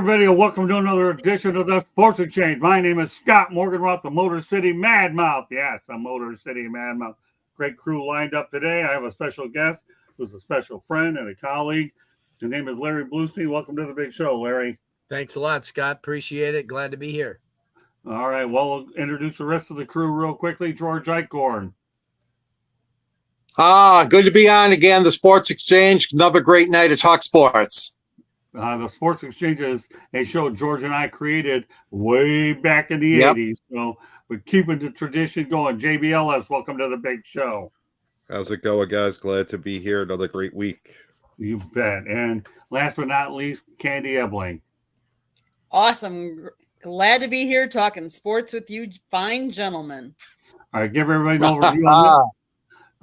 everybody, and welcome to another edition of the Sports Exchange. My name is Scott Morganroth, the Motor City Mad Mouth. Yes, I'm Motor City Mad Mouth. Great crew lined up today. I have a special guest who's a special friend and a colleague. His name is Larry Bluestein. Welcome to the big show, Larry. Thanks a lot, Scott. Appreciate it. Glad to be here. All right, well, we'll introduce the rest of the crew real quickly. George Eichhorn. Good to be on again, the Sports Exchange. Another great night to talk sports. The Sports Exchange is a show George and I created way back in the 80s. So we're keeping the tradition going. JBLS, welcome to the big show. How's it going, guys? Glad to be here. Another great week. You bet. And last but not least, Candy Ebling. Awesome. Glad to be here talking sports with you fine gentlemen. All right, give everybody an overview.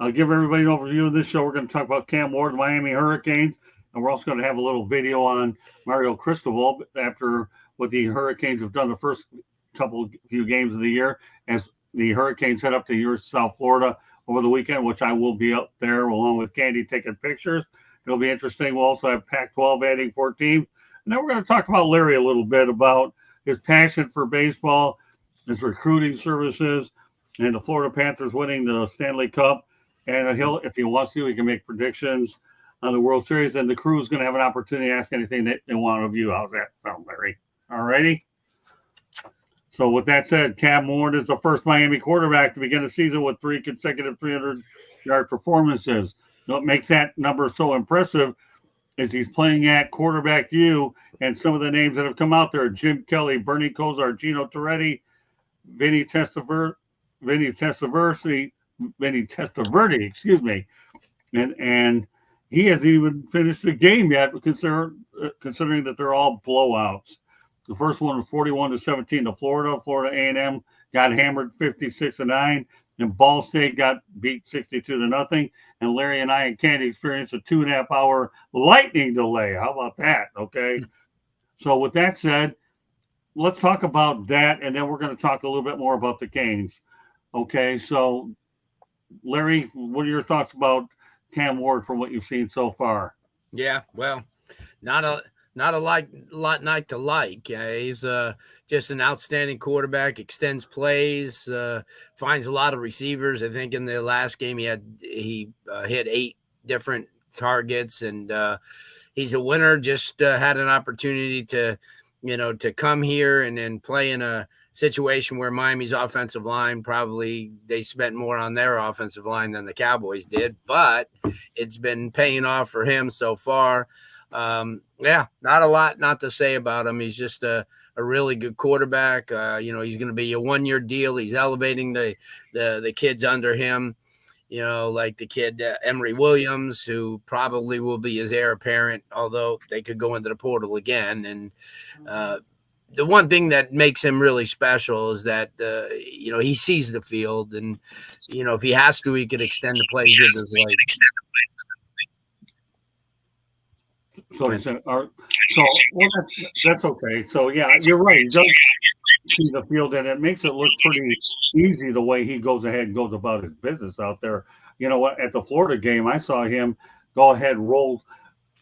I'll give everybody an overview of this show. We're going to talk about Cam Ward, Miami Hurricanes, and we're also going to have a little video on Mario Cristobal after what the Hurricanes have done the first few games of the year as the Hurricanes head up to South Florida over the weekend, which I will be up there along with Candy taking pictures. It'll be interesting. We'll also have Pac-12 adding 4 teams. And then we're going to talk about Larry a little bit about his passion for baseball, his recruiting services, and the Florida Panthers winning the Stanley Cup. And he'll, if he wants to, he can make predictions on the World Series. And the crew is going to have an opportunity to ask anything that they want of you. How's that sound, Larry? All righty. So with that said, Cam Ward is the first Miami quarterback to begin the season with 3 consecutive 300-yard performances. What makes that number so impressive is he's playing at quarterback U, and some of the names that have come out there: Jim Kelly, Bernie Kosar, Gino Torretti, Vinny Testaverde, excuse me, and he hasn't even finished the game yet, considering that they're all blowouts. The first one was 41-17 to Florida. Florida A&M got hammered 56-9, and Ball State got beat 62-0. And Larry and I and Candy experienced a 2.5-hour lightning delay. How about that? Okay. So with that said, let's talk about that, and then we're going to talk a little bit more about the Canes. Okay, so Larry, what are your thoughts about Cam Ward from what you've seen so far? Yeah, well, not a lot night to like. He's just an outstanding quarterback. Extends plays, finds a lot of receivers. I think in the last game he hit 8 different targets, and he's a winner. Just had an opportunity to come here and then play in a situation where Miami's offensive line, probably they spent more on their offensive line than the Cowboys did, but it's been paying off for him so far. Not a lot not to say about him. He's just a really good quarterback. He's going to be a 1-year deal. He's elevating the kids under him, like the kid Emory Williams, who probably will be his heir apparent, although they could go into the portal again. And the one thing that makes him really special is that, he sees the field, and, if he has to, he could extend the plays with his legs. That's okay. So, yeah, you're right. He does see the field, and it makes it look pretty easy the way he goes ahead and goes about his business out there. You know what? At the Florida game, I saw him go ahead, roll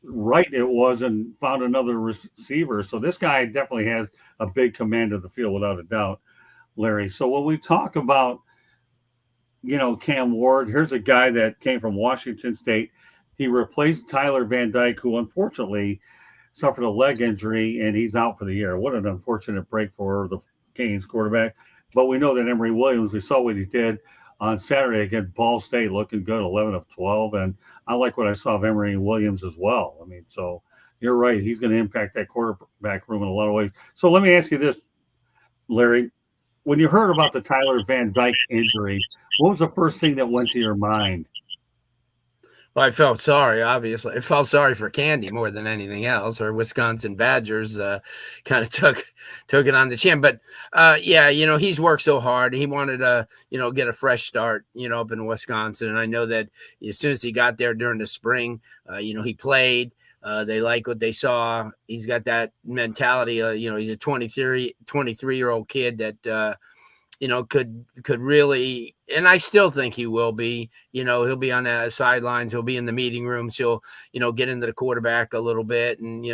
right it was, and found another receiver. So this guy definitely has a big command of the field without a doubt, Larry. So when we talk about, Cam Ward, here's a guy that came from Washington State. He replaced Tyler Van Dyke, who unfortunately suffered a leg injury, and he's out for the year. What an unfortunate break for the Canes quarterback. But we know that Emory Williams, we saw what he did on Saturday against Ball State, looking good, 11 of 12. And I like what I saw of Emory Williams as well. I mean, so you're right. He's going to impact that quarterback room in a lot of ways. So let me ask you this, Larry. When you heard about the Tyler Van Dyke injury, what was the first thing that went to your mind? Well, I felt sorry, obviously. I felt sorry for Candy more than anything else, or Wisconsin Badgers kind of took it on the chin. But, he's worked so hard. He wanted to, get a fresh start, up in Wisconsin. And I know that as soon as he got there during the spring, he played. They like what they saw. He's got that mentality. He's a 23-year-old kid that could really, and I still think he will be, he'll be on the sidelines. He'll be in the meeting rooms. He'll, get into the quarterback a little bit and,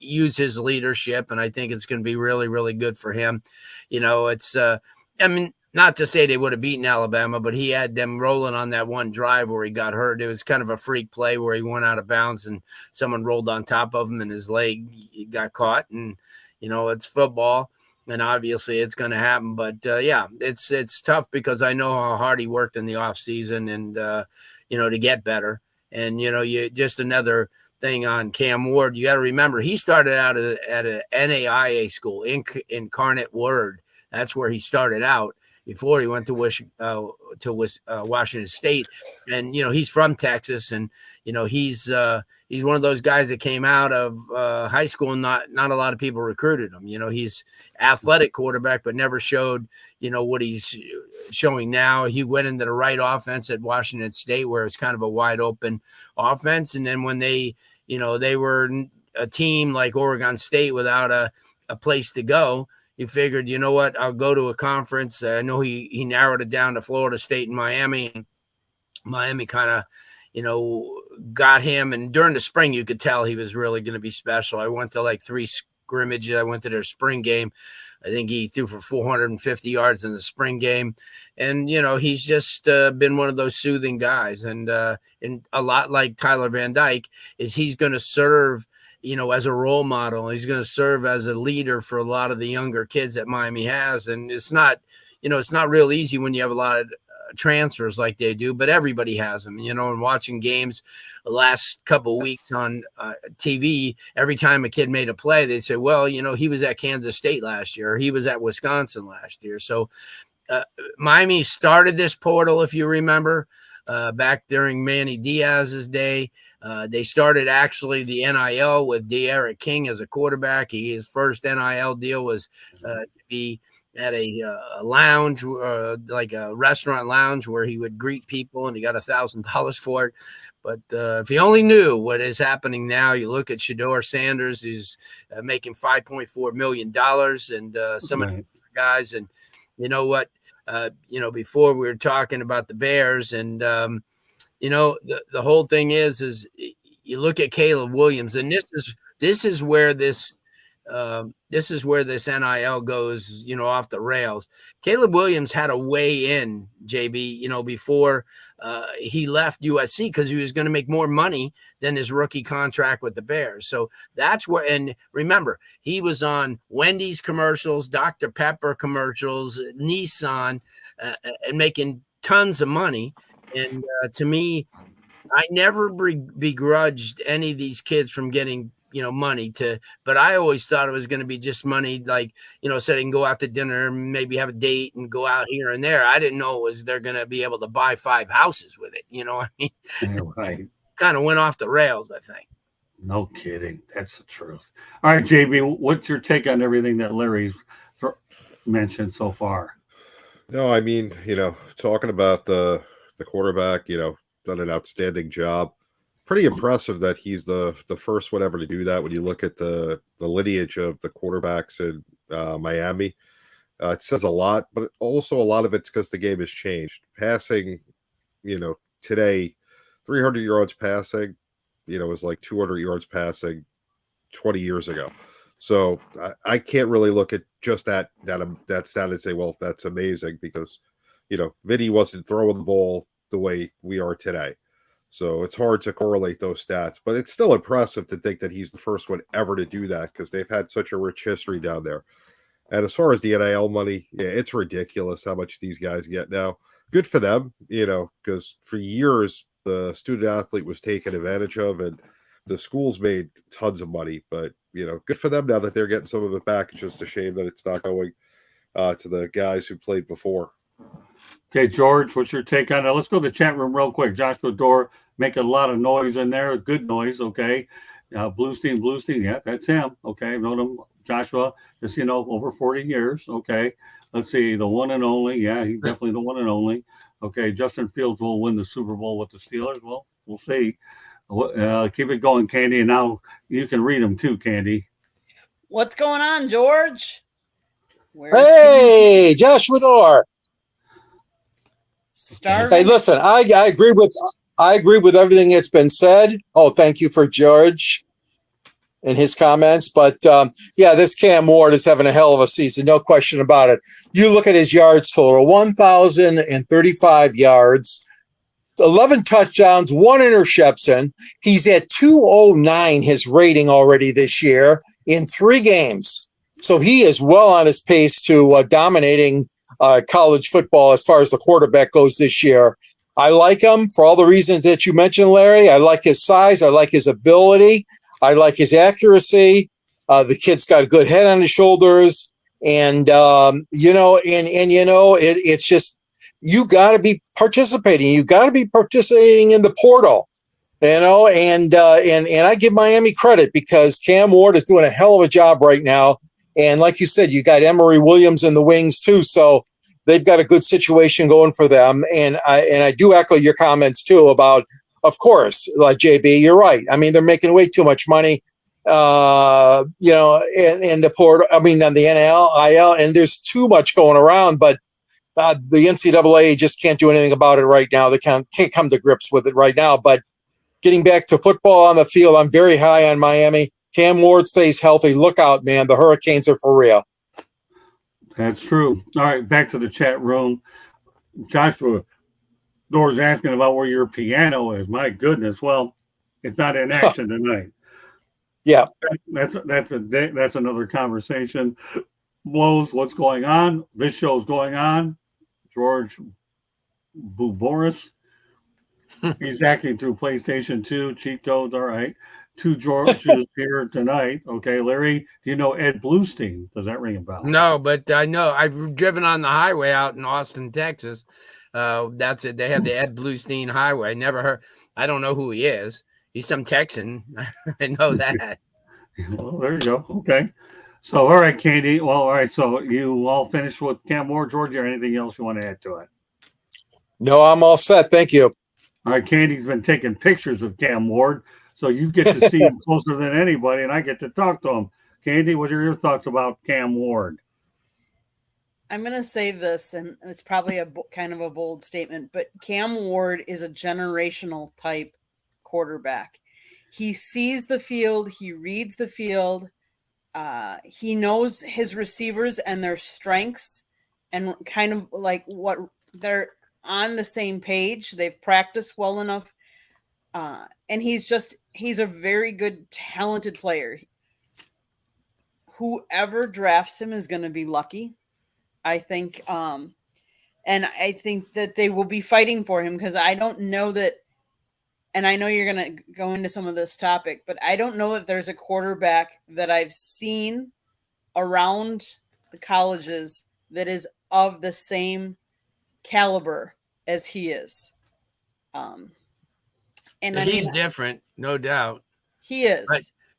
use his leadership. And I think it's going to be really, really good for him. It's, not to say they would have beaten Alabama, but he had them rolling on that one drive where he got hurt. It was kind of a freak play where he went out of bounds and someone rolled on top of him and his leg got caught. And, it's football. And obviously it's going to happen, but it's tough because I know how hard he worked in the off season and, to get better. And, you just another thing on Cam Ward, you got to remember, he started out at an NAIA school, Incarnate Word. That's where he started out before he went to Washington State. And, he's from Texas and, he's one of those guys that came out of high school and not a lot of people recruited him. He's athletic quarterback, but never showed, what he's showing now. He went into the right offense at Washington State where it's kind of a wide open offense. And then when they were a team like Oregon State without a place to go, he figured, you know what, I'll go to a conference. I know he narrowed it down to Florida State and Miami. And Miami kind of, got him. And during the spring, you could tell he was really going to be special. I went to like 3 scrimmages. I went to their spring game. I think he threw for 450 yards in the spring game. And, he's just been one of those soothing guys. And a lot like Tyler Van Dyke is he's going to serve, as a role model. He's going to serve as a leader for a lot of the younger kids that Miami has. And it's not real easy when you have a lot of transfers like they do, but everybody has them, and watching games the last couple of weeks on TV, every time a kid made a play, they'd say, well, he was at Kansas State last year, or he was at Wisconsin last year. So Miami started this portal, if you remember, back during Manny Diaz's day. They started actually the NIL with De'Ara King as a quarterback. His first NIL deal was to be at a lounge, like a restaurant lounge, where he would greet people, and he got $1,000 for it. But if he only knew what is happening now, you look at Shedeur Sanders, who's making $5.4 million, and some of the guys. And you know what? Before we were talking about the Bears, and the whole thing is you look at Caleb Williams, and this is where this NIL goes, off the rails. Caleb Williams had a way in, JB, before he left USC, because he was going to make more money than his rookie contract with the Bears. So that's where, and remember, he was on Wendy's commercials, Dr. Pepper commercials, Nissan, and making tons of money. And to me, I never begrudged any of these kids from getting money but I always thought it was going to be just money, like, so they can go out to dinner, maybe have a date and go out here and there. I didn't know they're going to be able to buy 5 houses with it. I mean, Right. Kind of went off the rails, I think. No kidding. That's the truth. All right, JB, what's your take on everything that Larry's mentioned so far? No, I mean, talking about the quarterback, done an outstanding job. Pretty impressive that he's the first one ever to do that. When you look at the lineage of the quarterbacks in Miami, it says a lot, but also a lot of it's because the game has changed. Passing, today, 300 yards passing, is like 200 yards passing 20 years ago. So I can't really look at just that stat and say, well, that's amazing, because, Vinny wasn't throwing the ball the way we are today. So it's hard to correlate those stats, but it's still impressive to think that he's the first one ever to do that, because they've had such a rich history down there. And as far as the NIL money, yeah, it's ridiculous how much these guys get now. Good for them, because for years the student athlete was taken advantage of, and the schools made tons of money. But, good for them now that they're getting some of it back. It's just a shame that it's not going to the guys who played before. Okay, George, what's your take on it? Let's go to the chat room real quick. Joshua Dorr making a lot of noise in there. Good noise, okay. Bluestein, yeah, that's him. Okay, I've known him, Joshua, just, over 40 years. Okay, let's see, the one and only. Yeah, he's definitely the one and only. Okay, Justin Fields will win the Super Bowl with the Steelers. Well, we'll see. Keep it going, Candy, and now you can read them too, Candy. What's going on, George? Where's Hey, Joshua Dorr. Starving? Hey, listen, I agree with everything that's been said. Oh, thank you for George and his comments. But yeah, this Cam Ward is having a hell of a season, no question about it. You look at his yards total: 1,035 yards, 11 touchdowns, 1 interception. He's at 209 his rating already this year in 3 games. So he is well on his pace to dominating college football as far as the quarterback goes this year. I like him for all the reasons that you mentioned, Larry. I like his size. I like his ability. I like his accuracy. The kid's got a good head on his shoulders. And, it's just, you got to be participating. You got to be participating in the portal, and I give Miami credit because Cam Ward is doing a hell of a job right now. And like you said, you got Emory Williams in the wings too. So they've got a good situation going for them. And I do echo your comments too about, of course, like JB, you're right. I mean, they're making way too much money, in the port. I mean, on the NIL, and there's too much going around. But the NCAA just can't do anything about it right now. They can't come to grips with it right now. But getting back to football on the field, I'm very high on Miami. Cam Ward stays healthy. Look out, man. The Hurricanes are for real. That's true. All right, back to the chat room. Joshua Door's asking about where your piano is. My goodness. Well, it's not in action tonight. Yeah. That's another conversation. Blows, what's going on? This show's going on. George Buboris. He's acting through PlayStation 2. Cheat codes. All right. 2 Georges here tonight. Okay, Larry, do you know Ed Bluestein? Does that ring a bell? No, but I know I've driven on the highway out in Austin, Texas. That's it. They have the Ed Bluestein Highway. Never heard. I don't know who he is. He's some Texan. I know that. Well, there you go. Okay. So, all right, Candy. Well, all right. So you all finished with Cam Ward, George, or anything else you want to add to it? No, I'm all set. Thank you. All right, Candy's been taking pictures of Cam Ward, so you get to see him closer than anybody, and I get to talk to him. Candy, what are your thoughts about Cam Ward? I'm going to say this, and it's probably kind of a bold statement, but Cam Ward is a generational type quarterback. He sees the field. He reads the field. He knows his receivers and their strengths and kind of like what they're on the same page. They've practiced well enough. And he's a very good, talented player. Whoever drafts him is going to be lucky, I think. And I think that they will be fighting for him because I don't know that, and I know you're going to go into some of this topic, but I don't know that there's a quarterback that I've seen around the colleges that is of the same caliber as he is. And he's different, no doubt. He is.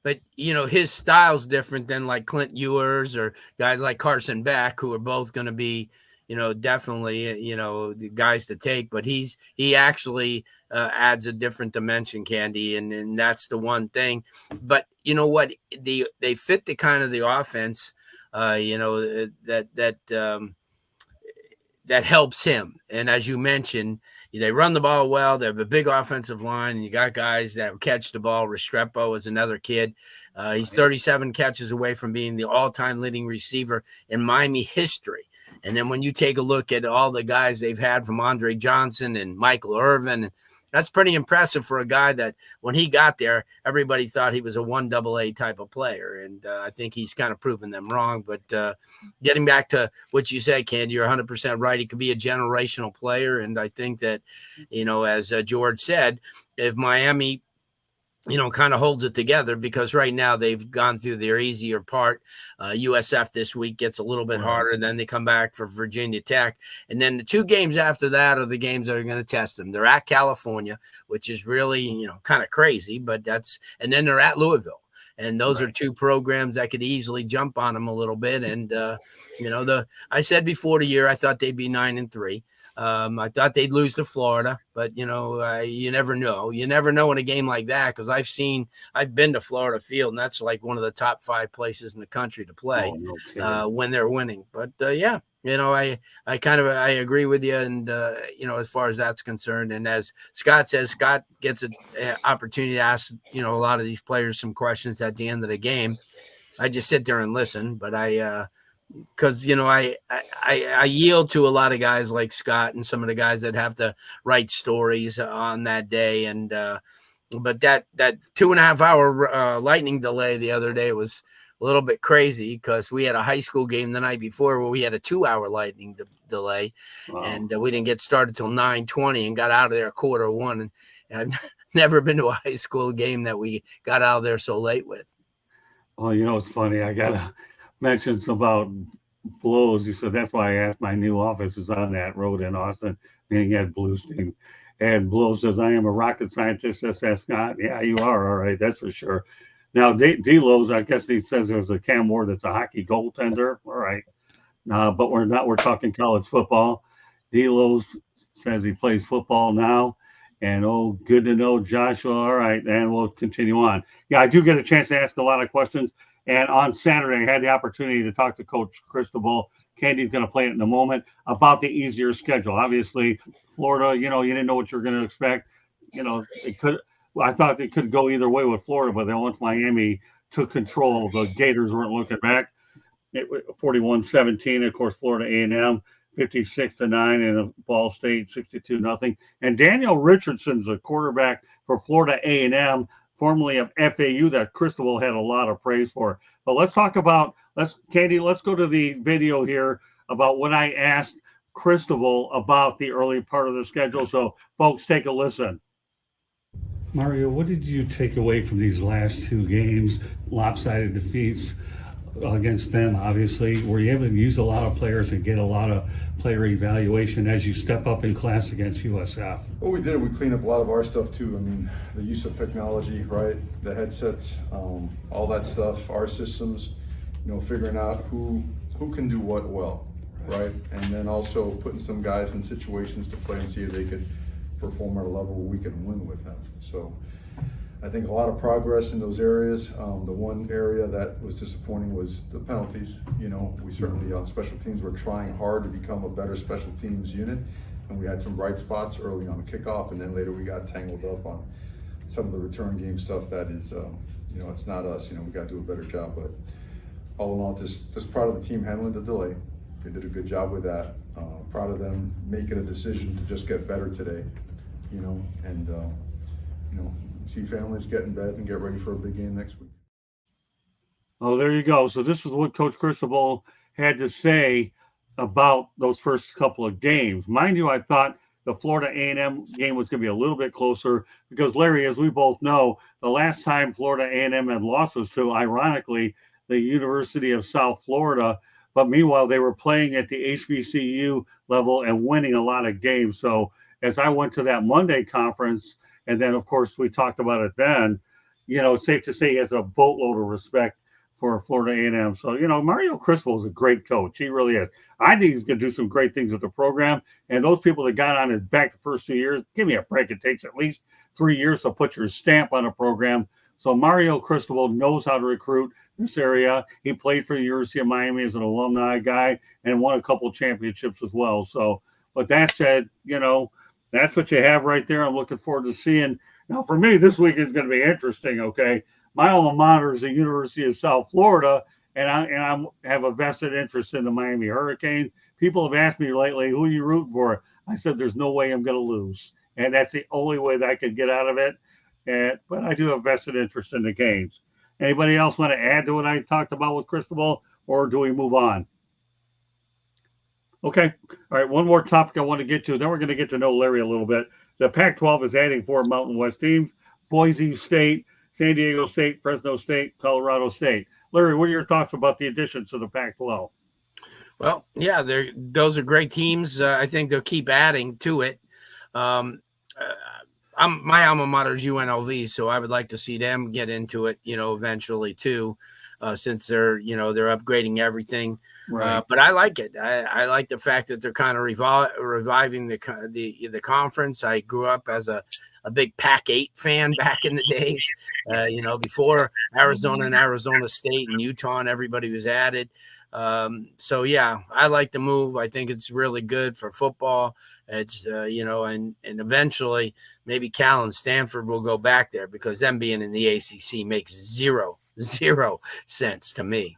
But his style's different than like Clint Ewers or guys like Carson Beck, who are both going to be, definitely, the guys to take. But he actually adds a different dimension, Candy, and that's the one thing. But you know what? They fit the kind of the offense, that helps him. And as you mentioned, they run the ball well. They have a big offensive line. And you got guys that catch the ball. Restrepo is another kid. He's 37 catches away from being the all-time leading receiver in Miami history. And then when you take a look at all the guys they've had from Andre Johnson and Michael Irvin, that's pretty impressive for a guy that when he got there, everybody thought he was a 1AA type of player. And I think he's kind of proven them wrong. But getting back to what you said, Candy, you're 100% right. He could be a generational player. And I think that, as George said, if Miami, kind of holds it together, because right now they've gone through their easier part. USF this week gets a little bit harder. Then they come back for Virginia Tech. And then the 2 games after that are the games that are going to test them. They're at California, which is really, kind of crazy, but and then they're at Louisville. And those are 2 programs that could easily jump on them a little bit. And, I said before the year, I thought they'd be 9-3. I thought they'd lose to Florida, but you never know. You never know in a game like that, because I've been to Florida Field, and that's like one of the top 5 places in the country to play Oh, no kidding. when they're winning. But I agree with you, and as far as that's concerned, and as Scott says, Scott gets an opportunity to ask a lot of these players some questions at the end of the game. I just sit there and listen, but because I yield to a lot of guys like Scott and some of the guys that have to write stories on that day, and but that 2.5 hour lightning delay the other day was a little bit crazy, because we had a high school game the night before where we had a 2-hour lightning delay. Wow. And we didn't get started till 9:20 and got out of there 1:15. And I've never been to a high school game that we got out of there so late with. Well, it's funny. I got to mention about Blows. He said, that's why I asked my new office is on that road in Austin, meaning Ed Bluestein. And Blows says, I am a rocket scientist, S.S. Scott. Yeah, you are. All right. That's for sure. Now, D-Lowe's, I guess he says there's a Cam Ward that's a hockey goaltender. All right. But we're talking college football. D-Lowe's says he plays football now. And, good to know, Joshua. All right. And we'll continue on. Yeah, I do get a chance to ask a lot of questions. And on Saturday, I had the opportunity to talk to Coach Cristobal. Candy's going to play it in a moment about the easier schedule. Obviously, Florida, you didn't know what you're going to expect. It could. I thought it could go either way with Florida, but then once Miami took control, the Gators weren't looking back. It was 41-17. Of course, Florida A&M 56-9, and Ball State 62-0. And Daniel Richardson's a quarterback for Florida A&M, formerly of FAU, that Cristobal had a lot of praise for. But let's go to the video here about what I asked Cristobal about the early part of the schedule. So, folks, take a listen. Mario, what did you take away from these last 2 games, lopsided defeats against them, obviously? Were you able to use a lot of players and get a lot of player evaluation as you step up in class against USF? Well, we did. We cleaned up a lot of our stuff too. I mean, the use of technology, right? The headsets, all that stuff, our systems, figuring out who can do what well, right? And then also putting some guys in situations to play and see if they could perform at a level where we can win with them. So I think a lot of progress in those areas. The one area that was disappointing was the penalties. We certainly on special teams were trying hard to become a better special teams unit, and we had some bright spots early on the kickoff, and then later we got tangled up on some of the return game stuff that is, it's not us. We got to do a better job. But all in all, just proud of the team handling the delay. They did a good job with that. Proud of them making a decision to just get better today, and see families get in bed and get ready for a big game next week. Oh, there you go. So this is what Coach Cristobal had to say about those first couple of games. Mind you, I thought the Florida A&M game was going to be a little bit closer because, Larry, as we both know, the last time Florida A&M had lost was to, ironically, the University of South Florida. But meanwhile, they were playing at the HBCU level and winning a lot of games. So as I went to that Monday conference, and then, of course, we talked about it then, it's safe to say he has a boatload of respect for Florida A&M. So, Mario Cristobal is a great coach. He really is. I think he's going to do some great things with the program. And those people that got on his back the first 2 years, give me a break. It takes at least 3 years to put your stamp on a program. So Mario Cristobal knows how to recruit this area. He played for the University of Miami as an alumni guy and won a couple of championships as well. So, but that said, that's what you have right there. I'm looking forward to seeing. Now, for me, this week is going to be interesting, okay? My alma mater is the University of South Florida, and I have a vested interest in the Miami Hurricanes. People have asked me lately, who are you rooting for? I said, there's no way I'm going to lose. And that's the only way that I could get out of it. But I do have vested interest in the games. Anybody else want to add to what I talked about with Cristobal, or do we move on? Okay. All right. One more topic I want to get to. Then we're going to get to know Larry a little bit. The Pac-12 is adding 4 Mountain West teams: Boise State, San Diego State, Fresno State, Colorado State. Larry, what are your thoughts about the additions to the Pac-12? Well, yeah, those are great teams. I think they'll keep adding to it. My alma mater is UNLV, so I would like to see them get into it, eventually too. since they're upgrading everything. Right. But I like it. I like the fact that they're kind of reviving the conference. I grew up as a big Pac-8 fan back in the days, before Arizona and Arizona State and Utah and everybody was added. So yeah, I like the move. I think it's really good for football. It's and eventually maybe Cal and Stanford will go back there, because them being in the ACC makes zero sense to me.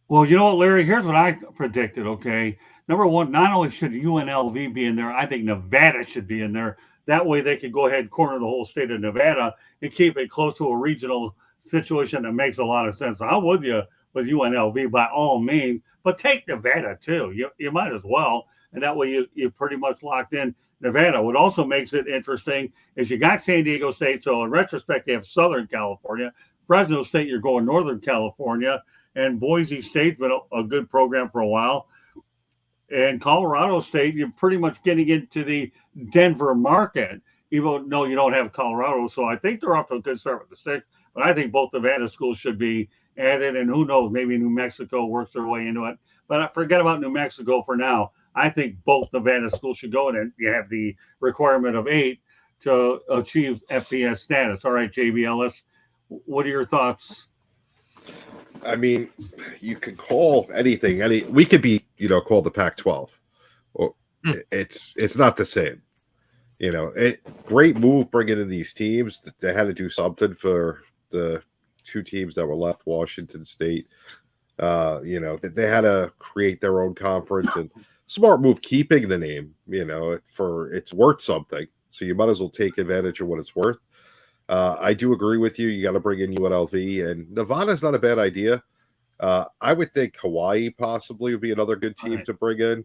Well, you know what, Larry? Here's what I predicted. Okay, number one, not only should UNLV be in there, I think Nevada should be in there. That way, they could go ahead and corner the whole state of Nevada and keep it close to a regional situation that makes a lot of sense. I'm with you with UNLV by all means, but take Nevada too. You might as well, and that way you're pretty much locked in Nevada. What also makes it interesting is you got San Diego State, so in retrospect, you have Southern California. Fresno State, you're going Northern California, and Boise State's been a good program for a while. And Colorado State, you're pretty much getting into the Denver market, even though you don't have Colorado. So I think they're off to a good start with the 6th, but I think both Nevada schools should be added, and who knows, maybe New Mexico works their way into it. But forget about New Mexico for now. I think both Nevada schools should go in, and you have the requirement of 8 to achieve FBS status. All right, JB Ellis, what are your thoughts? I mean, you could call anything. We could be, called the Pac-12. Well, it's not the same. Great move bringing in these teams. They had to do something for the 2 teams that were left, Washington State. They had to create their own conference, and smart move keeping the name. For it's worth something, so you might as well take advantage of what it's worth. I do agree with you. You got to bring in UNLV, and Nevada's not a bad idea. I would think Hawaii possibly would be another good team to bring in.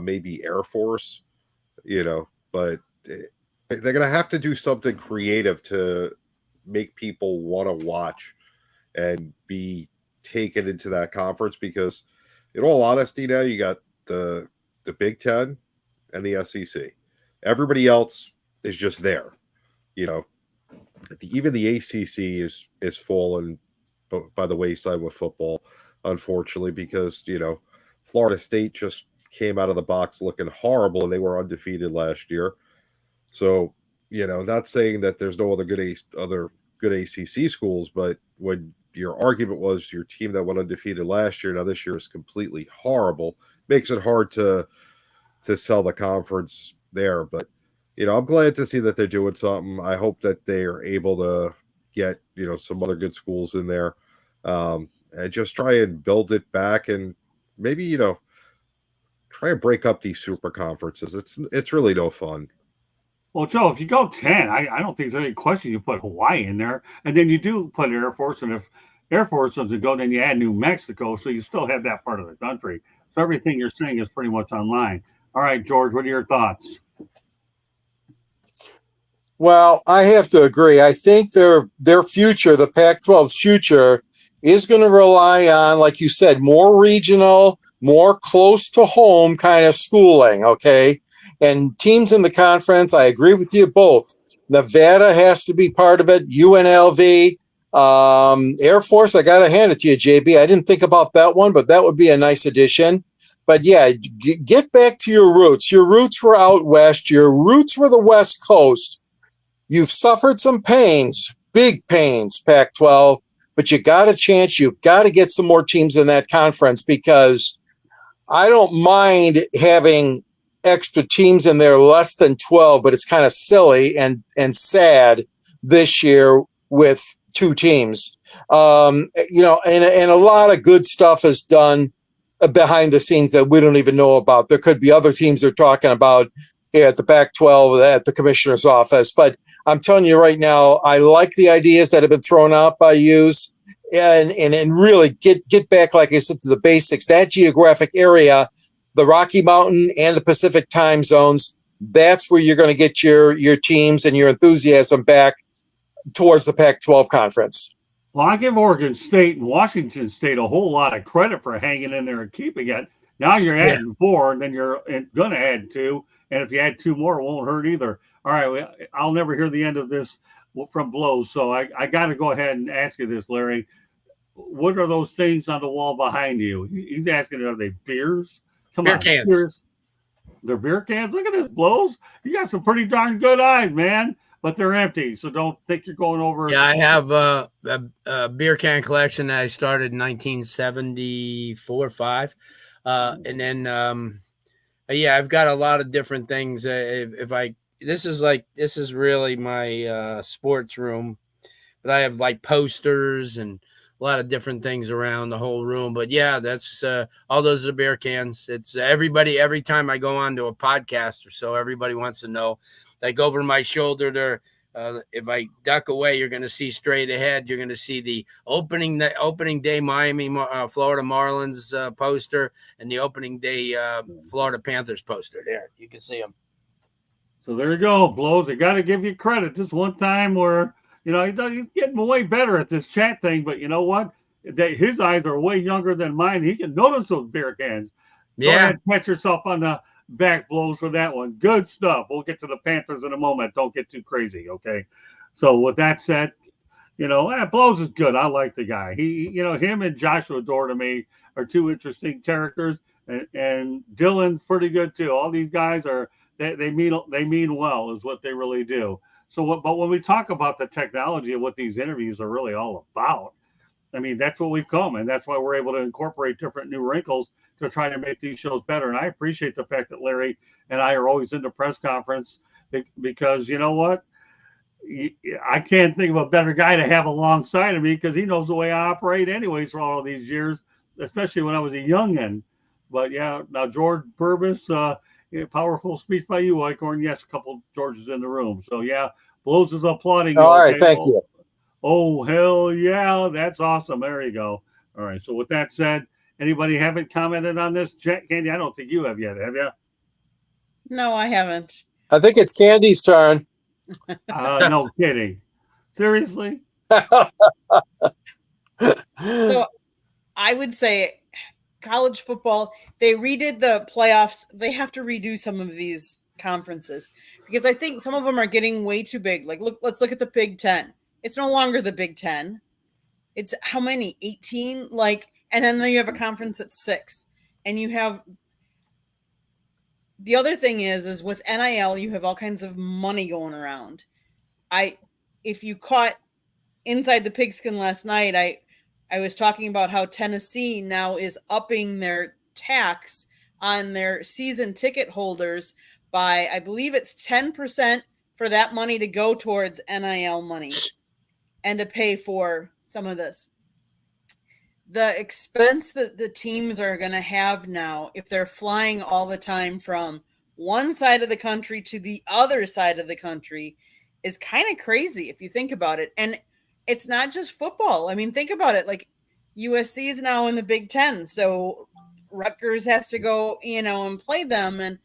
Maybe Air Force, but they're going to have to do something creative to make people want to watch and be taken into that conference, because in all honesty, now you got the Big Ten and the SEC. Everybody else is just there. Even the ACC is fallen by the wayside with football, unfortunately, because Florida State just came out of the box looking horrible, and they were undefeated last year. So not saying that there's no other good ACC schools, but when your argument was your team that went undefeated last year, now this year is completely horrible, makes it hard to sell the conference there. But I'm glad to see that they're doing something. I hope that they are able to get, some other good schools in there, and just try and build it back, and maybe, try and break up these super conferences. It's really no fun. Well, Joe, if you go 10, I don't think there's any question you put Hawaii in there, and then you do put Air Force, and if Air Force doesn't go, then you add New Mexico, so you still have that part of the country. So everything you're saying is pretty much online. All right, George, what are your thoughts? Well, I have to agree. I think their future, the Pac-12's future, is going to rely on, like you said, more regional, more close to home kind of schooling, okay? And teams in the conference, I agree with you both. Nevada has to be part of it, UNLV, Air Force, I got to hand it to you, JB. I didn't think about that one, but that would be a nice addition. But yeah, get back to your roots. Your roots were out west. Your roots were the West Coast. You've suffered some pains, big pains, Pac-12, but you got a chance. You've got to get some more teams in that conference, because I don't mind having extra teams in there less than 12, but it's kind of silly and sad this year with 2 teams. And a lot of good stuff is done behind the scenes that we don't even know about. There could be other teams they're talking about here at the Pac-12 at the commissioner's office, but I'm telling you right now, I like the ideas that have been thrown out by yous, and really get back, like I said, to the basics. That geographic area, the Rocky Mountain and the Pacific time zones, that's where you're going to get your teams and your enthusiasm back towards the Pac-12 conference. Well, I give Oregon State and Washington State a whole lot of credit for hanging in there and keeping it. Now you're adding 4, and then you're going to add 2. And if you add 2 more, it won't hurt either. All right, I'll never hear the end of this from Blows, so I got to go ahead and ask you this, Larry. what are those things on the wall behind you? He's asking, are they beers? Come Beer on, cans. serious. They're beer cans. Look at this, Blows. You got some pretty darn good eyes, man. But they're empty, so don't think you're going over. Yeah, I have a beer can collection that I started in 1974, 5, and then yeah, I've got a lot of different things. This is really my sports room, but I have like posters and a lot of different things around the whole room. But yeah, that's all those are beer cans. It's everybody. Every time I go on to a podcast or so, everybody wants to know. Like over my shoulder there. If I duck away, you're going to see straight ahead. You're going to see the opening day Miami, Florida Marlins poster, and the opening day Florida Panthers poster. There, you can see them. So there you go, Blows. I got to give you credit. This one time where he's getting way better at this chat thing, but you know what? His eyes are way younger than mine. He can notice those beer cans. Go ahead, pat yourself on the back, Blows, for that one. Good stuff. We'll get to the Panthers in a moment. Don't get too crazy, okay? So with that said, Blows is good. I like the guy. Him and Joshua Dore to me are two interesting characters, and Dylan's pretty good too. All these guys they mean well, is what they really do. But when we talk about the technology of what these interviews are really all about, I mean, that's what we've come, and that's why we're able to incorporate different new wrinkles to try to make these shows better. And I appreciate the fact that Larry and I are always in the press conference, because you know what? I can't think of a better guy to have alongside of me, because he knows the way I operate anyways for all of these years, especially when I was a youngin'. But yeah, now George Purvis, powerful speech by you, Eichhorn. Yes, a couple Georges in the room. So yeah, Blows is applauding. All right, thank you. Oh, hell yeah. That's awesome. There you go. All right. So with that said, anybody haven't commented on this? Candy, I don't think you have yet, have you? No, I haven't. I think it's Candy's turn. No kidding. Seriously? So I would say college football, they redid the playoffs. They have to redo some of these conferences, because I think some of them are getting way too big. Like, let's look at the Big Ten. It's no longer the Big Ten. It's how many? 18? And then you have a conference at 6. And you have the other thing is with NIL, you have all kinds of money going around. If you caught Inside the Pigskin last night, I was talking about how Tennessee now is upping their tax on their season ticket holders by, I believe it's 10% for that money to go towards NIL money and to pay for some of this. The expense that the teams are going to have now, if they're flying all the time from one side of the country to the other side of the country, is kind of crazy if you think about it. And it's not just football. I mean, think about it. Like, USC is now in the Big Ten, so Rutgers has to go, and play them. And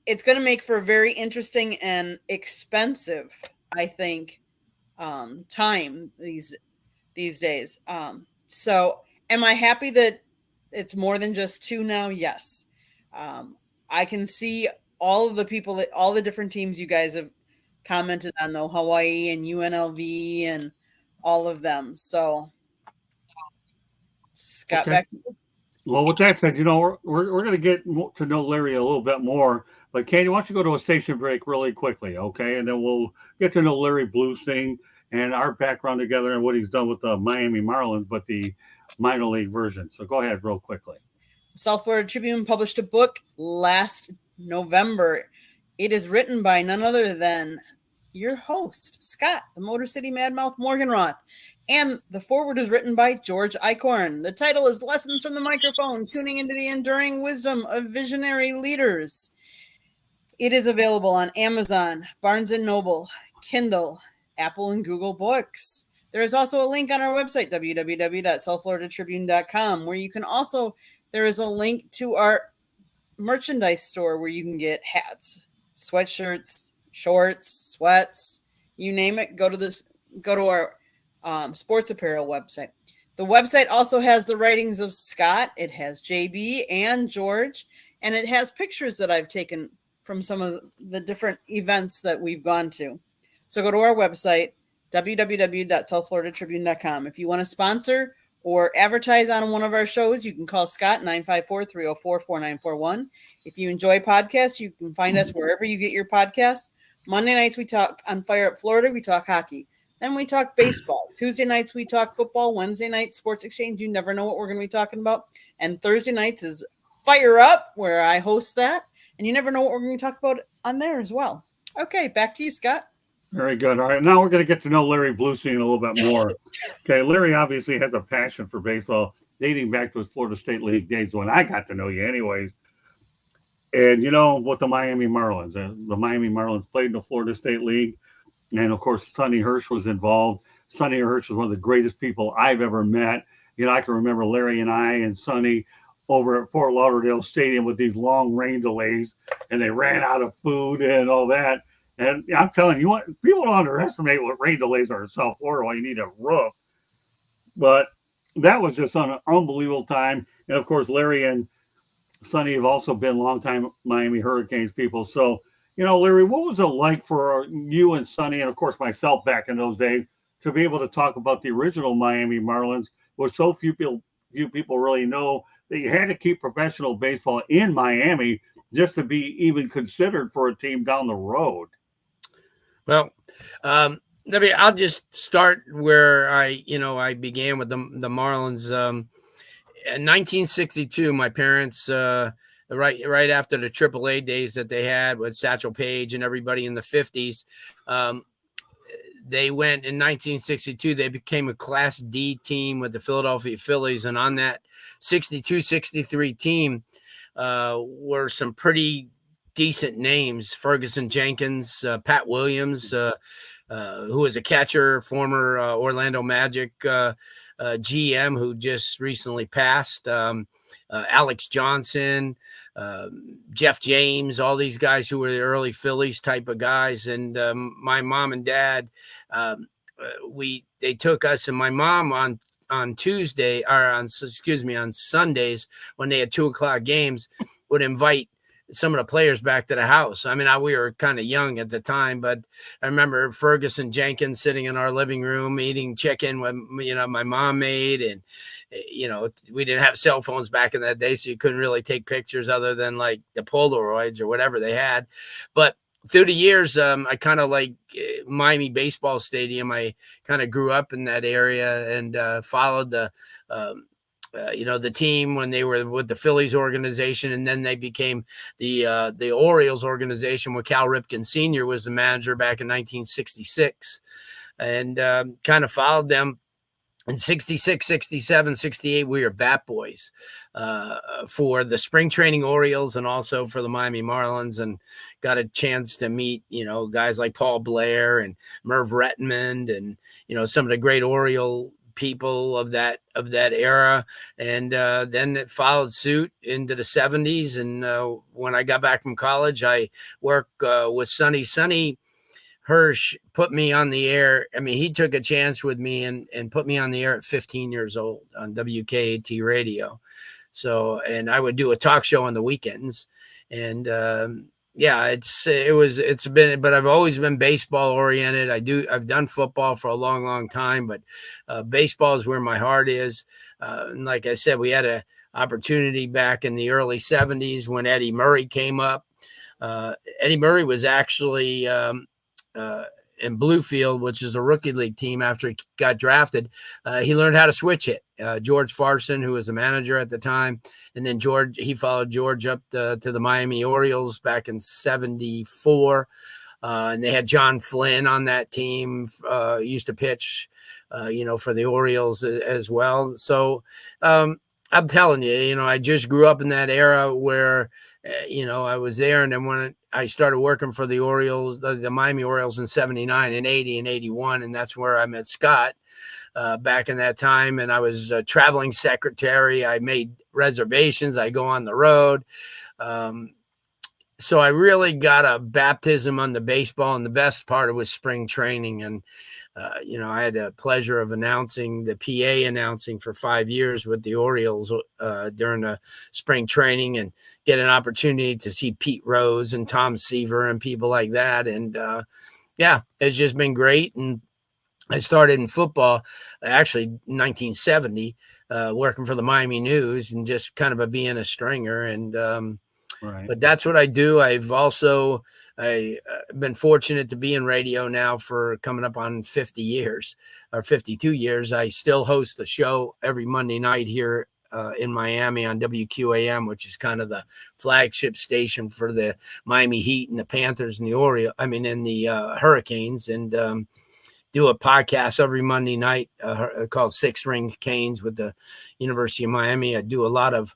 it's going to make for a very interesting and expensive, I think, time these days. So am I happy that it's more than just 2 now? Yes. I can see all of the people all the different teams you guys have commented on, though, Hawaii and UNLV and all of them. So Scott, Okay. back to you. Well, with that said, we're going to get to know Larry a little bit more. But Candy, why don't you go to a station break really quickly, okay? And then we'll get to know Larry Bluestein and our background together and what he's done with the Miami Marlins, but the minor league version. So go ahead real quickly. South Florida Tribune published a book last November. It is written by none other than your host, Scott, the Motor City Madmouth Morganroth. And the foreword is written by George Eichhorn. The title is Lessons from the Microphone, Tuning into the Enduring Wisdom of Visionary Leaders. It is available on Amazon, Barnes & Noble, Kindle, Apple, and Google Books. There is also a link on our website, www.southfloridatribune.com, where you can also, there is a link to our merchandise store where you can get hats, sweatshirts, shorts, sweats, you name it. Go to our sports apparel website. The website also has the writings of Scott. It has JB and George, and it has pictures that I've taken from some of the different events that we've gone to. So go to our website, www.southfloridatribune.com. If you want to sponsor or advertise on one of our shows, you can call Scott 954-304-4941. If you enjoy podcasts, you can find us wherever you get your podcasts. Monday nights we talk on Fire Up Florida, we talk hockey. Then we talk baseball. Tuesday nights we talk football. Wednesday nights Sports Exchange. You never know what we're going to be talking about. And Thursday nights is Fire Up, where I host that. And you never know what we're going to talk about on there as well. Okay, back to you, Scott. Very good. All right, now we're going to get to know Larry Bluestein a little bit more. Okay, Larry obviously has a passion for baseball, dating back to his Florida State League days when I got to know you anyways. And you know, with the Miami Marlins. The Miami Marlins played in the Florida State League. And, of course, Sonny Hirsch was involved. Sonny Hirsch was one of the greatest people I've ever met. You know, I can remember Larry and I and Sonny over at Fort Lauderdale Stadium with these long rain delays, and they ran out of food and all that. And I'm telling you, people don't underestimate what rain delays are in South Florida while you need a roof. But that was just an unbelievable time. And, of course, Larry and Sonny have also been longtime Miami Hurricanes people. So, you know, Larry, what was it like for you and Sonny, and, of course, myself back in those days, to be able to talk about the original Miami Marlins, which so few people really know that you had to keep professional baseball in Miami just to be even considered for a team down the road? Well, I'll just start where I began with the Marlins. In 1962, my parents, right after the AAA days that they had with Satchel Paige and everybody in the 50s, they went in 1962. They became a Class D team with the Philadelphia Phillies, and on that 62-63 team were some pretty decent names: Ferguson Jenkins, Pat Williams, who was a catcher, former Orlando Magic GM who just recently passed, Alex Johnson, Jeff James, all these guys who were the early Phillies type of guys. And my mom and dad, they took us and my mom on Sundays when they had 2:00 games would invite some of the players back to the house. I mean, we were kind of young at the time, but I remember Ferguson Jenkins sitting in our living room eating chicken with, my mom made. And, we didn't have cell phones back in that day, so you couldn't really take pictures other than like the Polaroids or whatever they had. But through the years, I kind of like Miami Baseball Stadium. I kind of grew up in that area and followed the team when they were with the Phillies organization, and then they became the Orioles organization where Cal Ripken Sr. was the manager back in 1966, and kind of followed them. In 66, 67, 68, we were bat boys for the spring training Orioles and also for the Miami Marlins, and got a chance to meet, guys like Paul Blair and Merv Rettenmund and, some of the great Oriole people of that era. And then it followed suit into the 70s. And when I got back from college, I worked with Sonny Hirsch put me on the air. I mean, he took a chance with me and put me on the air at 15 years old on WKAT radio. So, and I would do a talk show on the weekends. And but I've always been baseball oriented. I've done football for a long, long time, but baseball is where my heart is. And like I said, we had an opportunity back in the early 70s when Eddie Murray came up. Eddie Murray was actually in Bluefield, which is a rookie league team. After he got drafted, he learned how to switch hit. George Farson, who was the manager at the time, and then he followed George up to the Miami Orioles back in 74. And they had John Flynn on that team, used to pitch, for the Orioles as well. So I'm telling you, I just grew up in that era where, I was there. And then when I started working for the Orioles, the Miami Orioles in 79 and 80 and 81, and that's where I met Scott back in that time. And I was a traveling secretary. I made reservations. I go on the road. So I really got a baptism on the baseball, and the best part of it was spring training. And, I had the pleasure of announcing for 5 years with the Orioles during the spring training, and get an opportunity to see Pete Rose and Tom Seaver and people like that. And, it's just been great. And I started in football, actually 1970, working for the Miami News and just kind of being a stringer. And Right. but that's what I do. I've also been fortunate to be in radio now for coming up on 50 years or 52 years. I still host the show every Monday night here in Miami on WQAM, which is kind of the flagship station for the Miami Heat and the Panthers and the Hurricanes, and do a podcast every Monday night called Six Ring Canes with the University of Miami. I do a lot of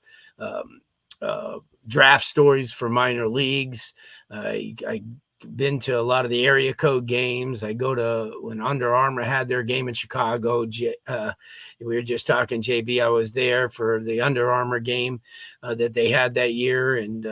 draft stories for minor leagues. I've been to a lot of the area code games. I go to when Under Armour had their game in Chicago. We were just talking, JB. I was there for the Under Armour game that they had that year. And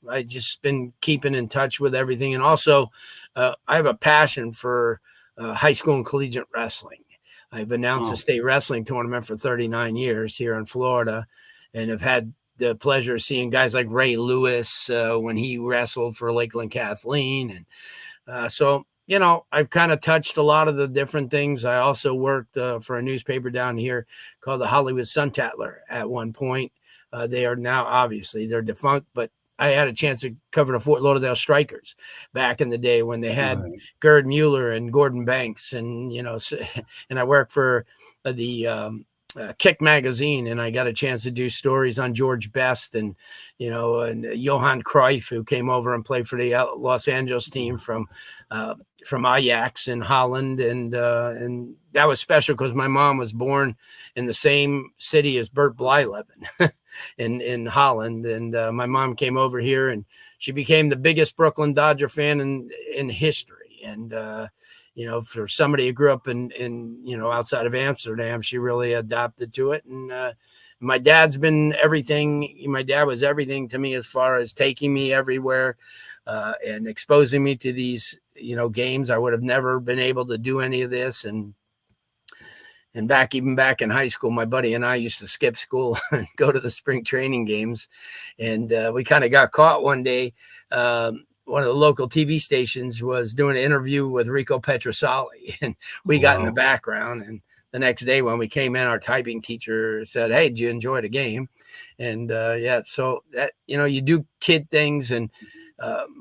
I just been keeping in touch with everything. And also I have a passion for high school and collegiate wrestling. I've announced a state wrestling tournament for 39 years here in Florida, and have had the pleasure of seeing guys like Ray Lewis when he wrestled for Lakeland Kathleen. And so, I've kind of touched a lot of the different things. I also worked for a newspaper down here called the Hollywood Sun Tatler at one point. They are now, obviously, they're defunct, but I had a chance to cover the Fort Lauderdale Strikers back in the day when they had Gerd Mueller and Gordon Banks. And, and I worked for the Kick magazine, and I got a chance to do stories on George Best and Johan Cruyff, who came over and played for the Los Angeles team from Ajax in Holland, and that was special because my mom was born in the same city as Bert Blyleven in Holland, and my mom came over here and she became the biggest Brooklyn Dodger fan in history, and for somebody who grew up in outside of Amsterdam, she really adapted to it. And my dad's been everything. My dad was everything to me as far as taking me everywhere and exposing me to these, games. I would have never been able to do any of this. And even back in high school, my buddy and I used to skip school and go to the spring training games. And we kind of got caught one day. One of the local TV stations was doing an interview with Rico Petrosali, and we got in the background. And the next day when we came in, our typing teacher said, "Hey, did you enjoy the game?" And so that, you do kid things. And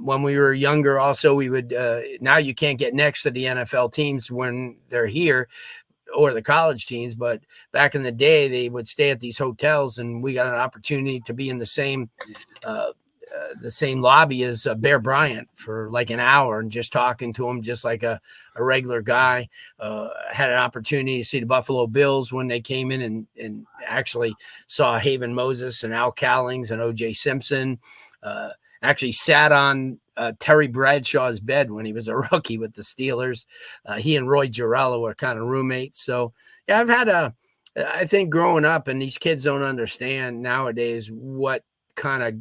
when we were younger, also we would, now you can't get next to the NFL teams when they're here or the college teams, but back in the day, they would stay at these hotels, and we got an opportunity to be in the same lobby as Bear Bryant for like an hour and just talking to him just like a regular guy. Had an opportunity to see the Buffalo Bills when they came in and actually saw Haven Moses and Al Cowlings and O.J. Simpson. Actually sat on Terry Bradshaw's bed when he was a rookie with the Steelers. He and Roy Girello were kind of roommates. So yeah, I've had I think growing up, and these kids don't understand nowadays what kind of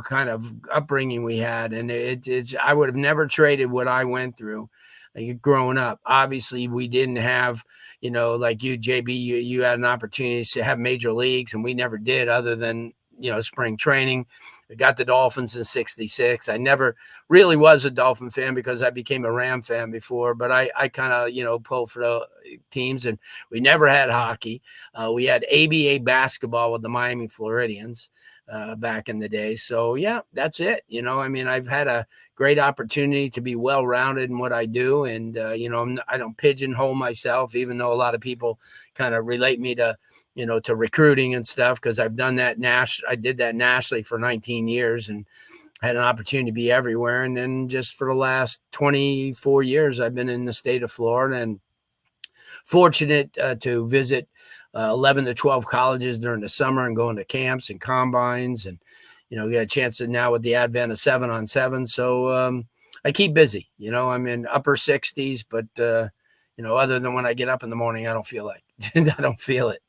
kind of upbringing we had. And I would have never traded what I went through growing up. Obviously we didn't have, like you, JB, you had an opportunity to have major leagues, and we never did, other than, spring training. We got the Dolphins in '66. I never really was a Dolphin fan because I became a Ram fan before, but I kind of, pulled for the teams. And we never had hockey. We had ABA basketball with the Miami Floridians back in the day. So yeah, that's it. I've had a great opportunity to be well-rounded in what I do. And, I don't pigeonhole myself, even though a lot of people kind of relate me to, to recruiting and stuff, because I've done that I did that nationally for 19 years and had an opportunity to be everywhere. And then just for the last 24 years, I've been in the state of Florida, and fortunate to visit 11 to 12 colleges during the summer and going to camps and combines. And, we got a chance to now with the advent of 7-on-7. So I keep busy, I'm in upper 60s, but, other than when I get up in the morning, I don't feel it.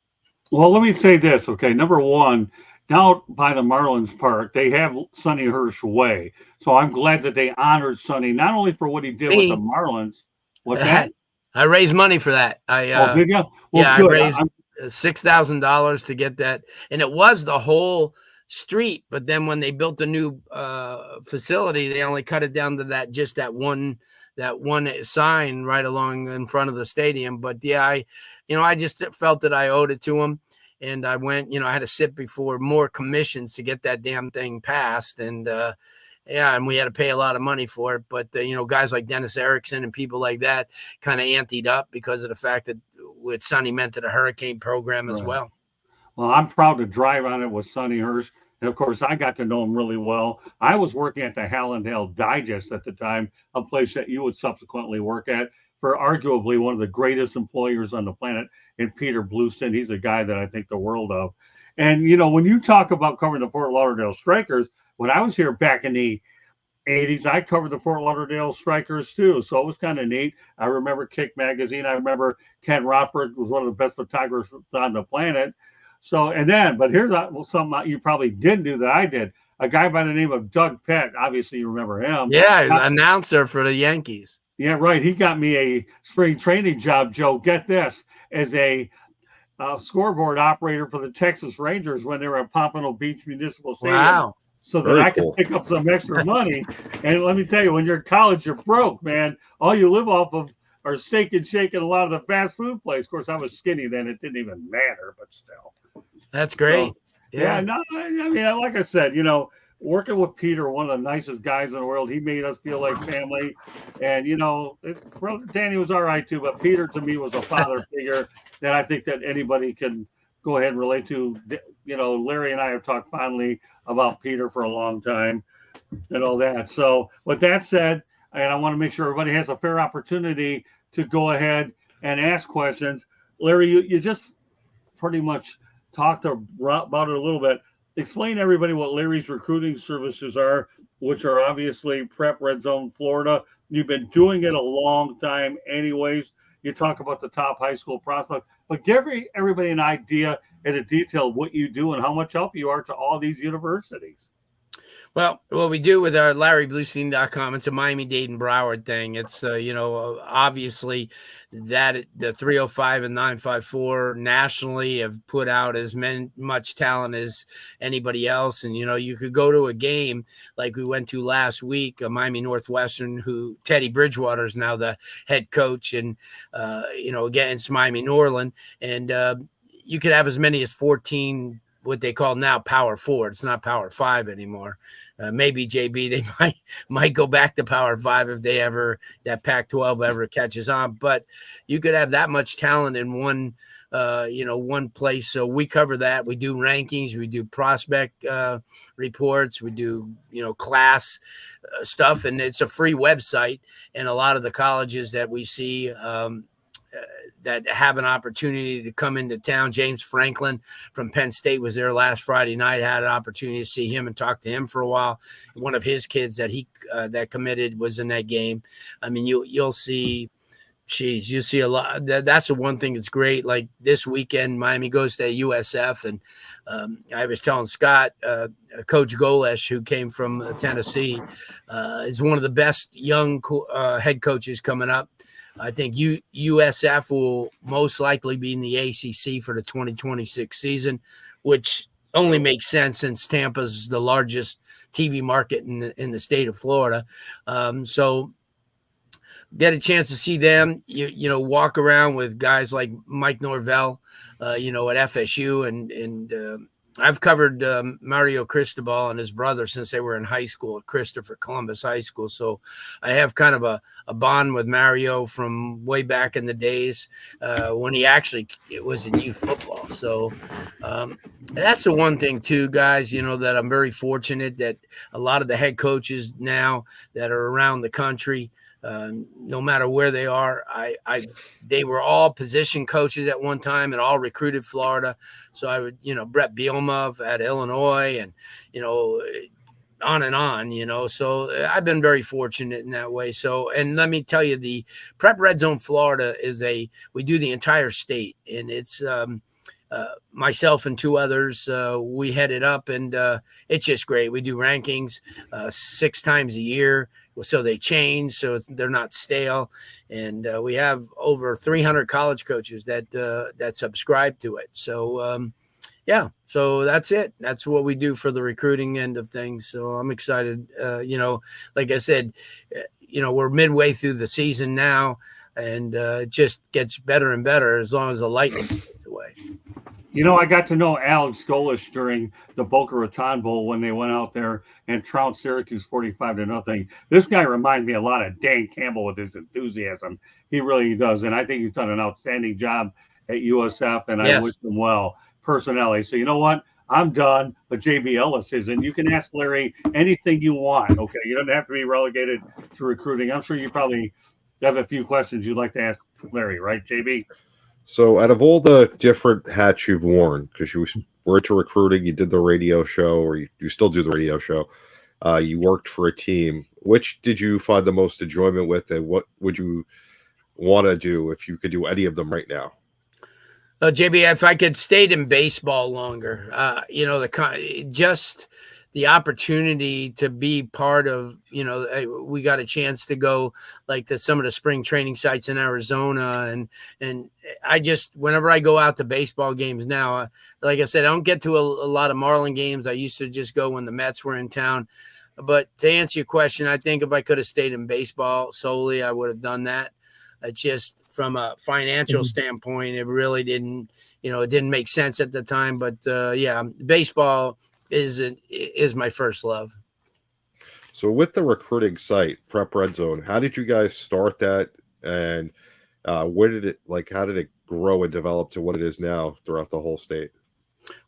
Well, let me say this. Okay. Number one, now by the Marlins Park, they have Sonny Hirsch Way. So I'm glad that they honored Sonny, not only for what he did with the Marlins. What's that? I raised money for that. Did you? Well, yeah, good. I raised $6,000 to get that. And it was the whole street. But then when they built the new facility, they only cut it down to that one sign right along in front of the stadium. But yeah, I just felt that I owed it to them. And I went, I had to sit before more commissions to get that damn thing passed. And and we had to pay a lot of money for it. But, guys like Dennis Erickson and people like that kind of anteed up because of the fact that with Sonny Ment a hurricane program as well. Well, I'm proud to drive on it with Sonny Hirsch. And of course, I got to know him really well. I was working at the Hallandale Digest at the time, a place that you would subsequently work at, for arguably one of the greatest employers on the planet, in Peter Blueston. He's a guy that I think the world of. And, when you talk about covering the Fort Lauderdale Strikers, when I was here back in the 80s, I covered the Fort Lauderdale Strikers too. So it was kind of neat. I remember Kick Magazine. I remember Ken Rothberg was one of the best photographers on the planet. So, but here's something you probably didn't do that I did. A guy by the name of Doug Pett. Obviously, you remember him. Yeah, announcer for the Yankees. Yeah, right. He got me a spring training job, Joe. Get this, as a scoreboard operator for the Texas Rangers when they were at Pompano Beach Municipal Stadium. Wow. So that I could pick up some extra money. And let me tell you, when you're in college, you're broke, man. All you live off of are Steak and Shake and a lot of the fast food places. Of course, I was skinny then. It didn't even matter, but still. That's great. So, yeah. No, I mean, like I said, working with Peter, one of the nicest guys in the world, he made us feel like family. And, Brother Danny was all right too, but Peter to me was a father figure that I think that anybody can go ahead and relate to. Larry and I have talked fondly about Peter for a long time and all that. So with that said, and I want to make sure everybody has a fair opportunity to go ahead and ask questions. Larry, you just pretty much talked about it a little bit. Explain to everybody what Larry's recruiting services are, which are obviously Prep Red Zone Florida. You've been doing it a long time anyways. You talk about the top high school prospect, but give everybody an idea and a detail of what you do and how much help you are to all these universities. Well, what we do with our LarryBluestein.com, it's a Miami-Dade and Broward thing. It's, obviously that the 305 and 954 nationally have put out as much talent as anybody else. And, you could go to a game like we went to last week, Miami Northwestern, who Teddy Bridgewater is now the head coach, and, against Miami Norland. And you could have as many as 14 what they call now Power 4. It's not Power 5 anymore. Maybe JB, they might go back to Power 5 if that Pac-12 ever catches on. But you could have that much talent in one place. So we cover that. We do rankings. We do prospect reports. We do class stuff, and it's a free website. And a lot of the colleges that we see that have an opportunity to come into town. James Franklin from Penn State was there last Friday night. I had an opportunity to see him and talk to him for a while. One of his kids that committed was in that game. I mean, you'll see, you see a lot. That's the one thing that's great. Like this weekend, Miami goes to USF, and I was telling Scott, Coach Golesh, who came from Tennessee, is one of the best young head coaches coming up. I think USF will most likely be in the ACC for the 2026 season, which only makes sense since Tampa's the largest TV market in the state of Florida. So get a chance to see them, walk around with guys like Mike Norvell, at FSU. And I've covered Mario Cristobal and his brother since they were in high school at Christopher Columbus High School. So I have kind of a bond with Mario from way back in the days when it was in youth football. So that's the one thing too, guys, that I'm very fortunate that a lot of the head coaches now that are around the country, no matter where they are, they were all position coaches at one time and all recruited Florida. So I would, Brett Bielma at Illinois, and on and on, so I've been very fortunate in that way. So, and let me tell you, the Prep Red Zone Florida we do the entire state, and it's myself and two others, we head it up, and it's just great. We do rankings 6 times a year, so they change, so they're not stale. And we have over 300 college coaches that subscribe to it. So yeah, so that's it. That's what we do for the recruiting end of things. So I'm excited. Like I said, we're midway through the season now, and it just gets better and better as long as the lightning stays away. I got to know Alex Golish during the Boca Raton Bowl when they went out there and trounced Syracuse 45-0. This guy reminds me a lot of Dan Campbell with his enthusiasm. He really does. And I think he's done an outstanding job at USF, and I wish him well personally. So you know what? I'm done, but JB Ellis is. And you can ask Larry anything you want, okay? You don't have to be relegated to recruiting. I'm sure you probably have a few questions you'd like to ask Larry, right, JB? So, out of all the different hats you've worn, because you were into recruiting, you did the radio show, or you still do the radio show, you worked for a team. Which did you find the most enjoyment with, and what would you want to do if you could do any of them right now? JB, if I could stayed in baseball longer, just the opportunity to be part of, we got a chance to go like to some of the spring training sites in Arizona. And I just, whenever I go out to baseball games now, like I said, I don't get to a lot of Marlin games. I used to just go when the Mets were in town. But to answer your question, I think if I could have stayed in baseball solely, I would have done that. Just from a financial standpoint, it really didn't, it didn't make sense at the time. But baseball is my first love. So with the recruiting site, Prep Red Zone, how did you guys start that, and where did it how did it grow and develop to what it is now throughout the whole state?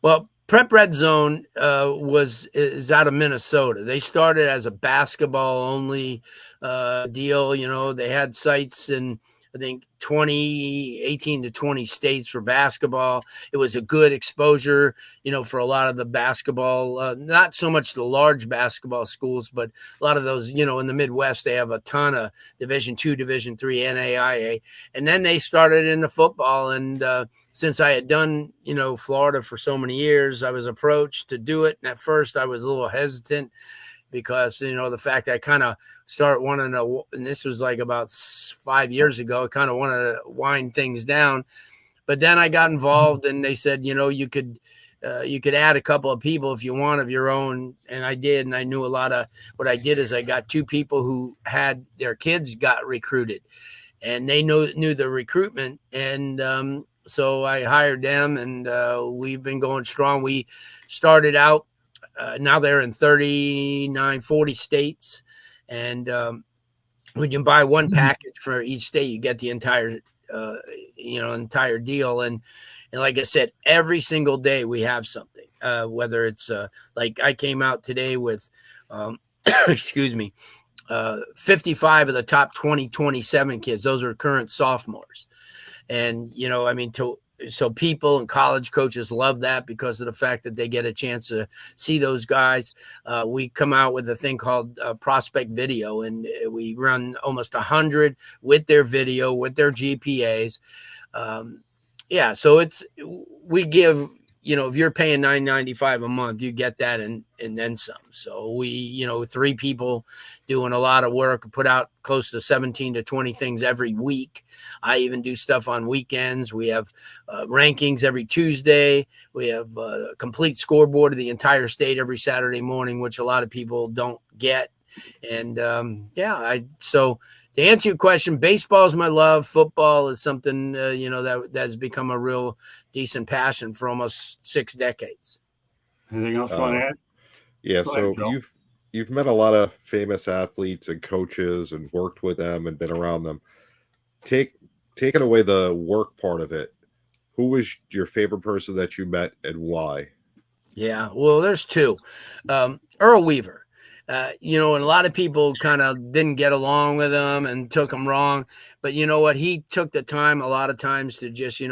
Well, Prep Red Zone is out of Minnesota. They started as a basketball only deal. They had sites in, I think, 18 to 20 states for basketball. It was a good exposure, for a lot of the basketball, not so much the large basketball schools, but a lot of those, in the Midwest, they have a ton of Division II, Division III, NAIA. And then they started into football. And since I had done, Florida for so many years, I was approached to do it. And at first I was a little hesitant because, the fact that I kind of wanting to, and this was like about 5 years ago, I kind of wanted to wind things down. But then I got involved and they said, you could add a couple of people if you want of your own. And I did. And I knew a lot of what I did is I got 2 people who had their kids got recruited and they knew the recruitment. And so I hired them and we've been going strong. We started out, now they're in 40 states. And when you buy one package for each state, you get the entire deal. And like I said, every single day we have something, whether it's like I came out today with, 55 of the top 27 kids. Those are current sophomores. And, so people and college coaches love that because of the fact that they get a chance to see those guys. We come out with a thing called Prospect Video, and we run almost 100 with their video, with their GPAs. So we give, if you're paying $9.95 a month, you get that and then some. So we, 3 people doing a lot of work, put out close to 17 to 20 things every week. I even do stuff on weekends. We have rankings every Tuesday. We have a complete scoreboard of the entire state every Saturday morning, which a lot of people don't get. And so to answer your question, baseball is my love. Football is something, that has become a real decent passion for almost 6 decades. Anything else you want to add? Yeah. Go So ahead, Joe. you've met a lot of famous athletes and coaches and worked with them and been around them. Taking away the work part of it, who was your favorite person that you met and why? Yeah, well, there's 2. Earl Weaver. And a lot of people kind of didn't get along with him and took him wrong. But you know what? He took the time a lot of times to just,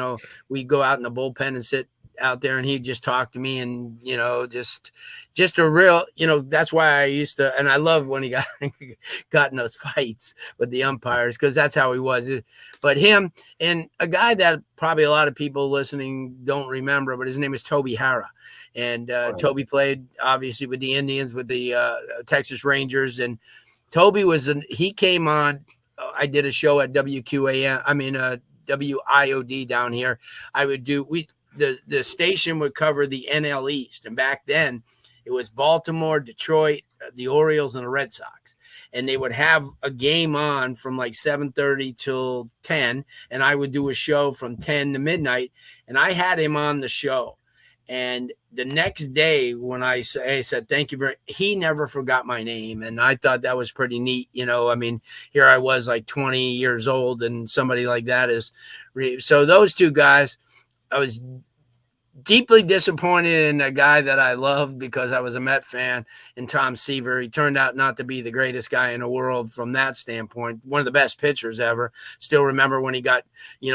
we go out in the bullpen and sit out there and he'd just talk to me and, just a real, that's why I used to, and I love when he got in those fights with the umpires because that's how he was. But him and a guy that probably a lot of people listening don't remember, but his name is Toby Hara. And Toby played obviously with the Indians, with the Texas Rangers. And Toby he came on, I did a show at WIOD down here. the station would cover the NL East, and back then it was Baltimore, Detroit, the Orioles, and the Red Sox. And they would have a game on from like 7:30 till 10, and I would do a show from 10 to midnight, and I had him on the show. And the next day when I said, thank you he never forgot my name. And I thought that was pretty neat. You know, I mean, here I was like 20 years old, and somebody like that is. So those two guys, I was deeply disappointed in a guy that I loved because I was a Met fan, and Tom Seaver. He turned out not to be the greatest guy in the world from that standpoint. One of the best pitchers ever. Still remember when he got,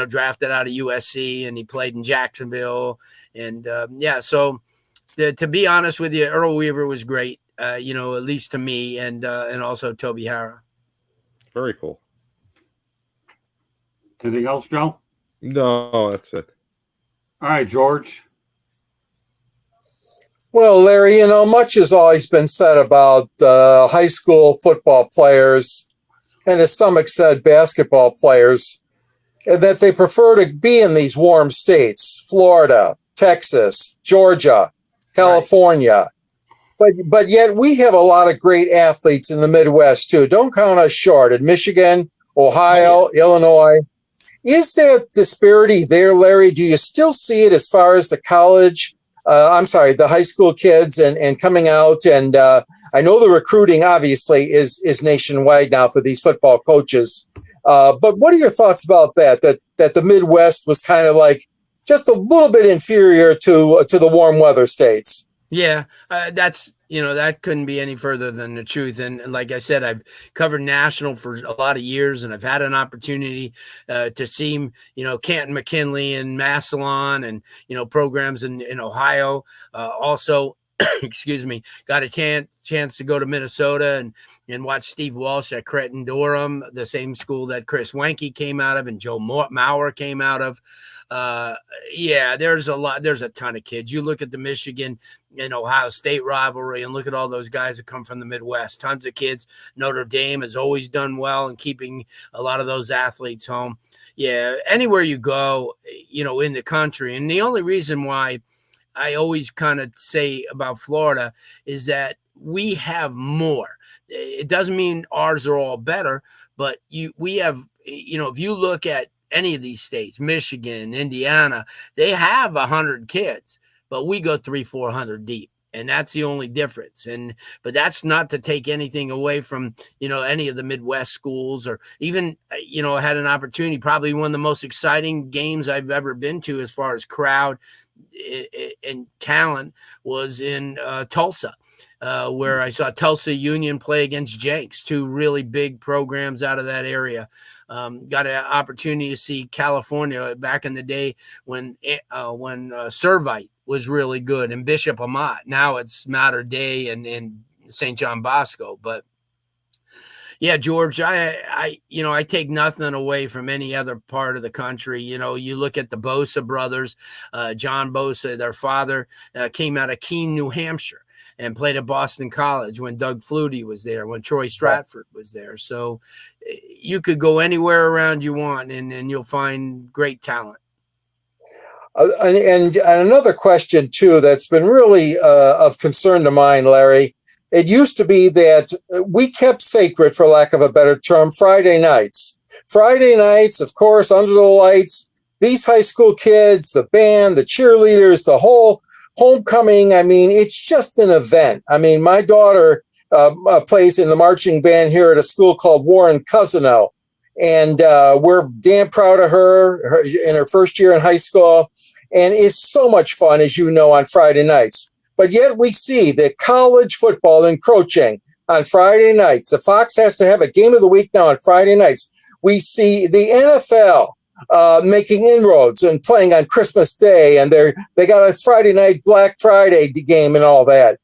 drafted out of USC and he played in Jacksonville. And so to be honest with you, Earl Weaver was great, at least to me, and also Toby Harrah. Very cool. Anything else, Joe? No, that's it. All right, George. Well, Larry, much has always been said about high school football players and to some extent basketball players, and that they prefer to be in these warm states, Florida, Texas, Georgia, California. Right. But yet we have a lot of great athletes in the Midwest too. Don't count us short. In Michigan, Ohio, Illinois. Is there disparity there, Larry? Do you still see it as far as the the high school kids and coming out? And I know the recruiting obviously is nationwide now for these football coaches. But what are your thoughts about that the Midwest was kind of like just a little bit inferior to the warm weather states? Yeah, that's, that couldn't be any further than the truth. And like I said, I've covered national for a lot of years, and I've had an opportunity to see, Canton McKinley and Massillon and, programs in Ohio. Also, excuse me, got a chance to go to Minnesota and watch Steve Walsh at Creighton Durham, the same school that Chris Wenke came out of and Joe Mauer came out of. There's a ton of kids. You look at the Michigan and Ohio State rivalry and look at all those guys that come from the Midwest, tons of kids. Notre Dame has always done well in keeping a lot of those athletes home. Yeah. Anywhere you go, in the country. And the only reason why I always kind of say about Florida is that we have more. It doesn't mean ours are all better, but we have, if you look at any of these states, Michigan, Indiana, they have 100 kids, but we go 300-400 deep. And that's the only difference. But that's not to take anything away from, any of the Midwest schools, or even, I had an opportunity, probably one of the most exciting games I've ever been to as far as crowd and talent was in Tulsa, where I saw Tulsa Union play against Jenks, two really big programs out of that area. Got an opportunity to see California back in the day when Servite was really good, and Bishop Amat. Now it's Mater Dei and St. John Bosco. But yeah, George, I take nothing away from any other part of the country. You look at the Bosa brothers, John Bosa, their father came out of Keene, New Hampshire, and played at Boston College when Doug Flutie was there, when Troy Stratford was there. So you could go anywhere around you want, and you'll find great talent. And another question, too, that's been really of concern to mine, Larry. It used to be that we kept sacred, for lack of a better term, Friday nights. Friday nights, of course, under the lights, these high school kids, the band, the cheerleaders, the whole homecoming. I mean, it's just an event. I mean, my daughter plays in the marching band here at a school called Warren Cousino. And we're damn proud of her in her first year in high school. And it's so much fun, as you know, on Friday nights. But yet we see that college football encroaching on Friday nights. The Fox has to have a game of the week now on Friday nights. We see the NFL making inroads and playing on Christmas Day. And they got a Friday night Black Friday game and all that.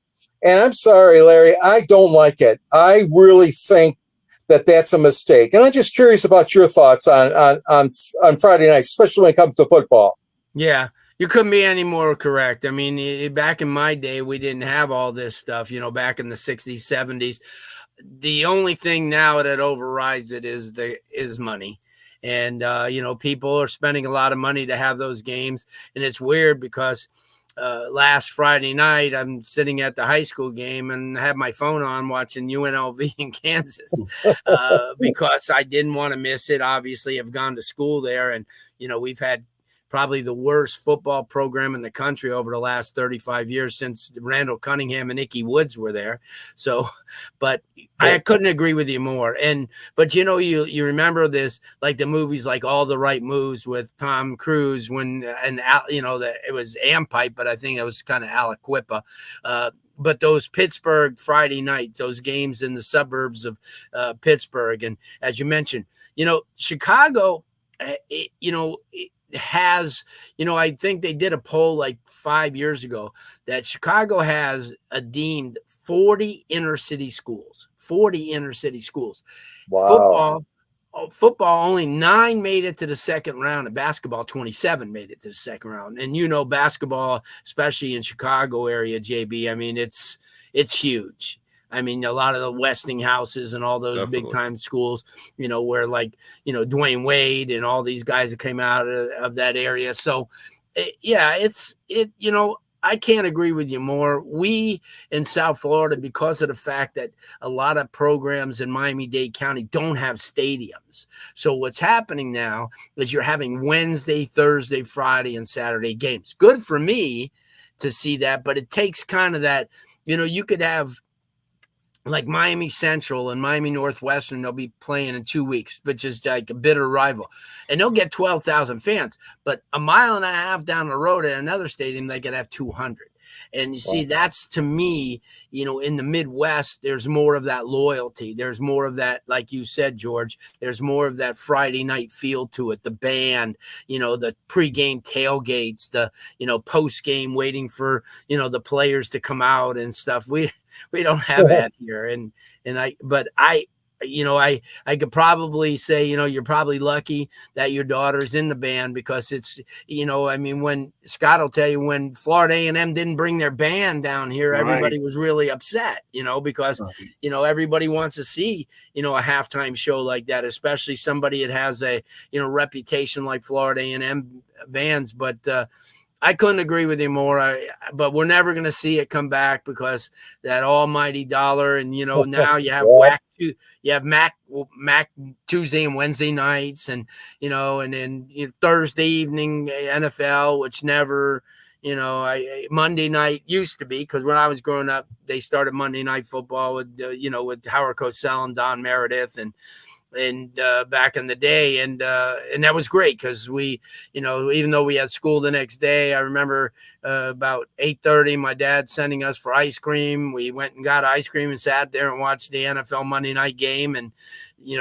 And I'm sorry, Larry, I don't like it. I really think that's a mistake. And I'm just curious about your thoughts on Friday nights, especially when it comes to football. Yeah, you couldn't be any more correct. I mean, back in my day, we didn't have all this stuff, back in the 60s, 70s. The only thing now that overrides it is money. And people are spending a lot of money to have those games, and it's weird because last Friday night, I'm sitting at the high school game and I had my phone on watching UNLV in Kansas because I didn't want to miss it. Obviously, I've gone to school there, and we've had probably the worst football program in the country over the last 35 years since Randall Cunningham and Ickey Woods were there. So, but I couldn't agree with you more. But you remember this, like the movies, like All the Right Moves with Tom Cruise that it was Ampipe, but I think it was kind of Aliquippa. But those Pittsburgh Friday night, those games in the suburbs of Pittsburgh. And as you mentioned, Chicago, has, I think they did a poll like 5 years ago that Chicago has deemed 40 inner city schools. Wow. Football, only 9 made it to the second round, and basketball, 27 made it to the second round. And basketball, especially in Chicago area, JB, I mean, it's huge. I mean, a lot of the Westinghouses and all those Definitely. big time schools, where Dwayne Wade and all these guys that came out of that area. So, I can't agree with you more. We in South Florida, because of the fact that a lot of programs in Miami-Dade County don't have stadiums. So what's happening now is you're having Wednesday, Thursday, Friday, and Saturday games. Good for me to see that, but it takes kind of that, you could have like Miami Central and Miami Northwestern, they'll be playing in 2 weeks, which is like a bitter rival. And they'll get 12,000 fans. But a mile and a half down the road at another stadium, they could have 200. And you see, that's to me, in the Midwest, there's more of that loyalty. There's more of that, like you said, George, there's more of that Friday night feel to it. The band, the pregame tailgates, the, post-game waiting for, the players to come out and stuff. We don't have that here. I could probably say, you're probably lucky that your daughter's in the band because it's, when Scott will tell you, when Florida A&M didn't bring their band down here, everybody was really upset, because, everybody wants to see, a halftime show like that, especially somebody that has a, reputation like Florida A&M bands. But, I couldn't agree with you more. But we're never going to see it come back because that almighty dollar. And, now you have Mac Tuesday and Wednesday nights and, and then Thursday evening NFL, which never, Monday night used to be, because when I was growing up, they started Monday Night Football with, with Howard Cosell and Don Meredith and back in the day. And that was great because we, even though we had school the next day, I remember about 8:30, my dad sending us for ice cream. We went and got ice cream and sat there and watched the NFL Monday night game. And,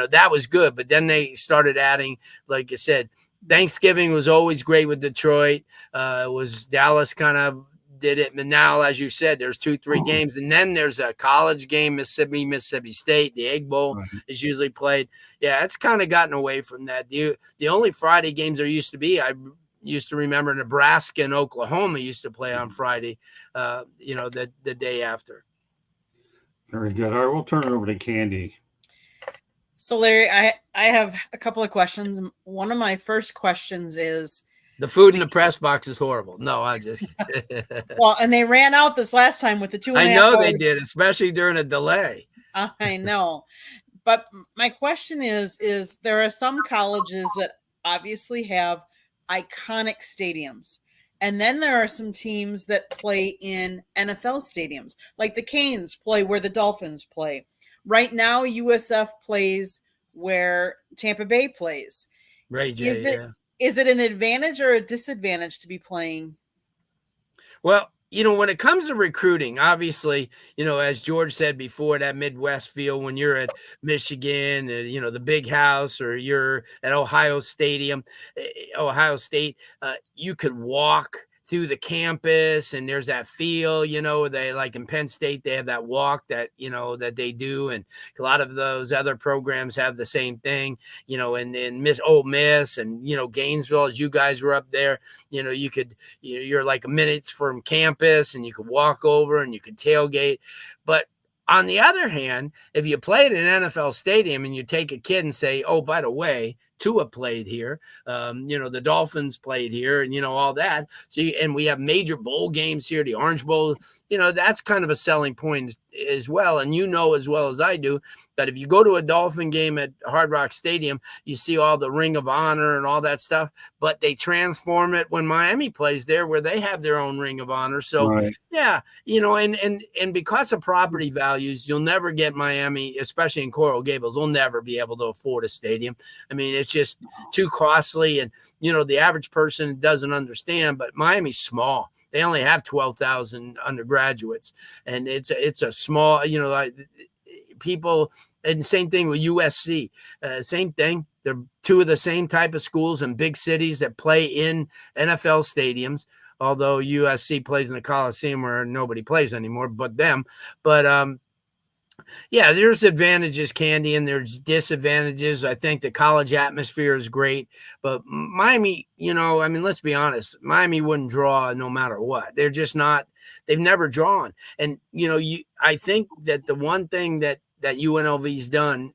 that was good. But then they started adding, like you said, Thanksgiving was always great with Detroit. Was Dallas kind of did it. But now, as you said, there's 2-3 games, and then there's a college game, Mississippi State. The Egg Bowl is usually played. Yeah, it's kind of gotten away from that. The only Friday games there used to be, I used to remember Nebraska and Oklahoma used to play on Friday, the day after. Very good. All right, we'll turn it over to Candy. So, Larry, I have a couple of questions. One of my first questions is, the food in the press box is horrible. No, I just well, and they ran out this last time with the 2.5 I know hours. they did, especially during a delay. I know. But my question is there are some colleges that obviously have iconic stadiums. And then there are some teams that play in NFL stadiums, like the Canes play where the Dolphins play. Right now, USF plays where Tampa Bay plays. Right, Jay, Is it an advantage or a disadvantage to be playing? Well, when it comes to recruiting, obviously, as George said before, that Midwest feel when you're at Michigan, the big house, or you're at Ohio State, you could walk through the campus and there's that feel, they like in Penn State, they have that walk that, that they do. And a lot of those other programs have the same thing, and Ole Miss and, Gainesville, as you guys were up there, you're like minutes from campus and you could walk over and you could tailgate. But on the other hand, if you play at an NFL stadium and you take a kid and say, oh, by the way, Tua played here. The Dolphins played here, and all that. So, and we have major bowl games here, the Orange Bowl. That's kind of a selling point as well. And as well as I do that if you go to a Dolphin game at Hard Rock Stadium, you see all the Ring of Honor and all that stuff, but they transform it when Miami plays there, where they have their own Ring of Honor. So Right. yeah, and because of property values, you'll never get Miami, especially in Coral Gables. They'll never be able to afford a stadium. I mean, it's just too costly, and the average person doesn't understand. But Miami's small. They only have 12,000 undergraduates, and it's a small, people. And same thing with USC. Same thing. They're two of the same type of schools in big cities that play in NFL stadiums. Although USC plays in the Coliseum where nobody plays anymore, but them. But yeah, there's advantages, Candy, and there's disadvantages. I think the college atmosphere is great, but Miami, let's be honest, Miami wouldn't draw no matter what. They're just not. They've never drawn, and I think that the one thing that UNLV's done,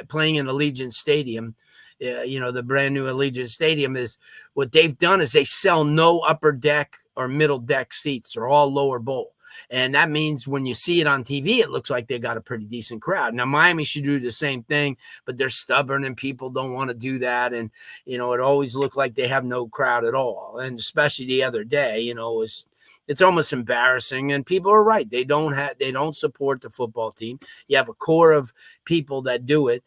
playing in Allegiant Stadium, the brand new Allegiant Stadium, is what they've done is they sell no upper deck or middle deck seats. They're all lower bowl. And that means when you see it on TV, it looks like they got a pretty decent crowd. Now, Miami should do the same thing, but they're stubborn and people don't want to do that. And, it always looked like they have no crowd at all. And especially the other day, it's almost embarrassing. And people are right. They don't support the football team. You have a core of people that do it.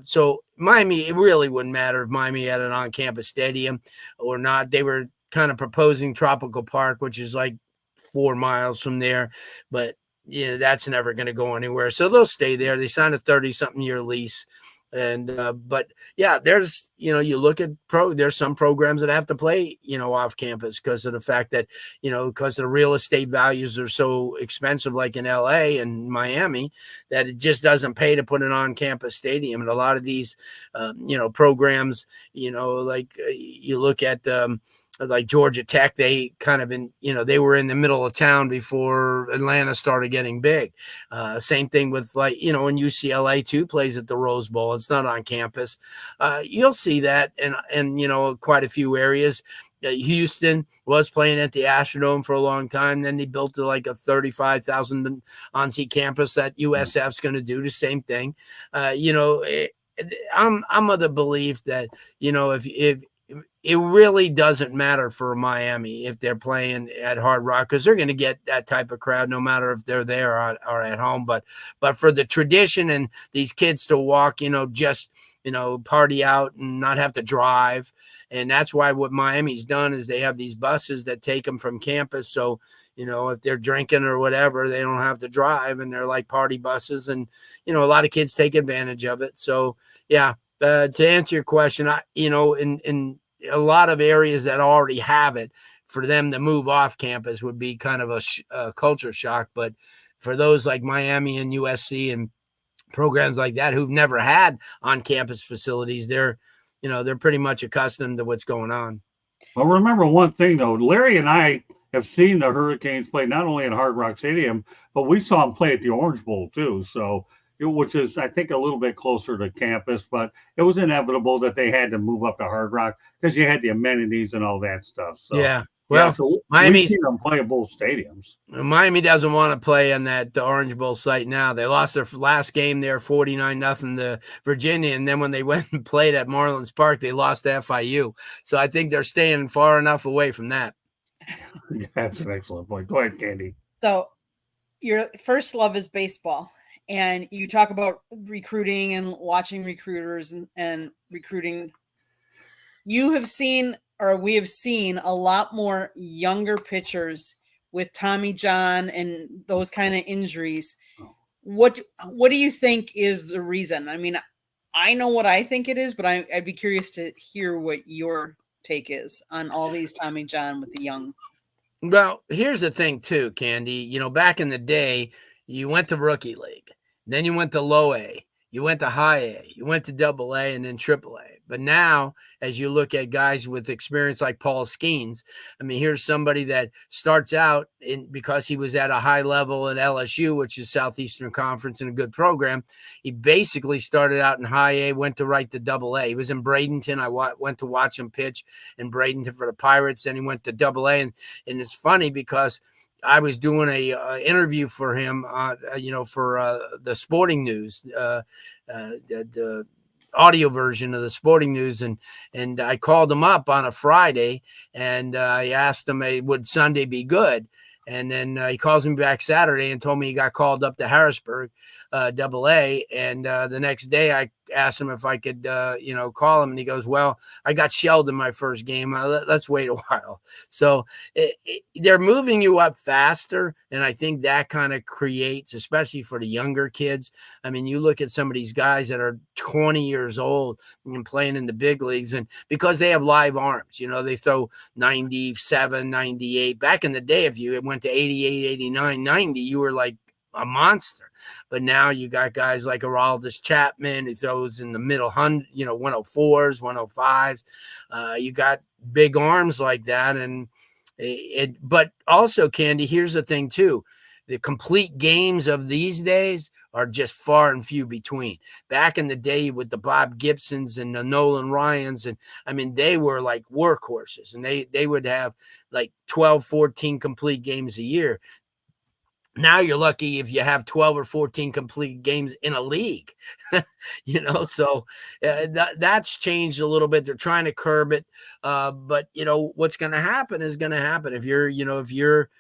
So Miami, it really wouldn't matter if Miami had an on-campus stadium or not. They were kind of proposing Tropical Park, which is like 4 miles from there, but that's never going to go anywhere. So they'll stay there. They signed a 30-something year lease. And, but yeah, there's, you look at there's some programs that have to play, off campus because of the fact that, because the real estate values are so expensive, like in LA and Miami, that it just doesn't pay to put an on campus stadium. And a lot of these, programs, like you look at, like Georgia Tech, they kind of they were in the middle of town before Atlanta started getting big. Same thing with when UCLA too plays at the Rose Bowl. It's not on campus. You'll see that in quite a few areas. Houston was playing at the Astrodome for a long time. Then they built like a 35,000 on-seat campus that USF's going to do the same thing. I'm of the belief that, if it really doesn't matter for Miami if they're playing at Hard Rock, because they're going to get that type of crowd no matter if they're there or at home. But for the tradition and these kids to walk, just party out and not have to drive. And that's why what Miami's done is they have these buses that take them from campus. So, if they're drinking or whatever, they don't have to drive, and they're like party buses. And, a lot of kids take advantage of it. So, yeah, to answer your question, in a lot of areas that already have it, for them to move off campus would be kind of a culture shock. But for those like Miami and USC and programs like that who've never had on-campus facilities, they're pretty much accustomed to what's going on. Well, remember one thing though, Larry and I have seen the Hurricanes play not only at Hard Rock Stadium, but we saw them play at the Orange Bowl too. So, which is, I think, a little bit closer to campus, but it was inevitable that they had to move up to Hard Rock because you had the amenities and all that stuff. So yeah. Well, so Miami's seen them play at both stadiums. Miami doesn't want to play on that Orange Bowl site now. They lost their last game there 49-0 to Virginia, and then when they went and played at Marlins Park, they lost to FIU. So I think they're staying far enough away from that. That's an excellent point. Go ahead, Candy. So your first love is baseball, and you talk about recruiting and watching recruiters and recruiting. You have seen, or we have seen, a lot more younger pitchers with Tommy John and those kind of injuries. What do you think is the reason? I mean, I know what I think it is, but I'd be curious to hear what your take is on all these Tommy John with the young. Well, here's the thing too, Candy. Back in the day, you went to Rookie League, then you went to Low A, you went to high A, you went to double A, and then triple A. But now, as you look at guys with experience like Paul Skeens, I mean, here's somebody that starts out because he was at a high level at LSU, which is Southeastern Conference and a good program. He basically started out in high A, went to right to double A. He was in Bradenton. I went to watch him pitch in Bradenton for the Pirates. Then he went to double A. And it's funny because I was doing a interview for him, for the Sporting News, the audio version of the Sporting News, and I called him up on a Friday, and I asked him, hey, would Sunday be good? And then he calls me back Saturday and told me he got called up to Harrisburg, double A. And the next day I asked him if I could, call him. And he goes, well, I got shelled in my first game. Let's wait a while. So they're moving you up faster. And I think that kind of creates, especially for the younger kids. I mean, you look at some of these guys that are 20 years old and playing in the big leagues, and because they have live arms, they throw 97, 98. Back in the day, if you went to 88, 89, 90, you were like a monster. But now you got guys like Aroldis Chapman who throws in the middle 100, 104s, 105s. You got big arms like that. And but also, Candy, here's the thing too. The complete games of these days are just far and few between. Back in the day with the Bob Gibsons and the Nolan Ryans, and I mean, they were like workhorses, and they would have like 12, 14 complete games a year. Now you're lucky if you have 12 or 14 complete games in a league, so that's changed a little bit. They're trying to curb it. But what's going to happen is going to happen. If you're,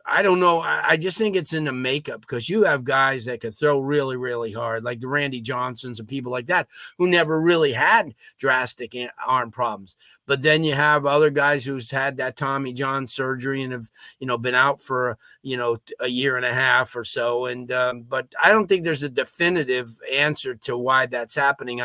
I don't know. I just think it's in the makeup, because you have guys that could throw really, really hard, like the Randy Johnsons and people like that, who never really had drastic arm problems. But then you have other guys who's had that Tommy John surgery and have, been out for, a year and a half or so. And, but I don't think there's a definitive answer to why that's happening.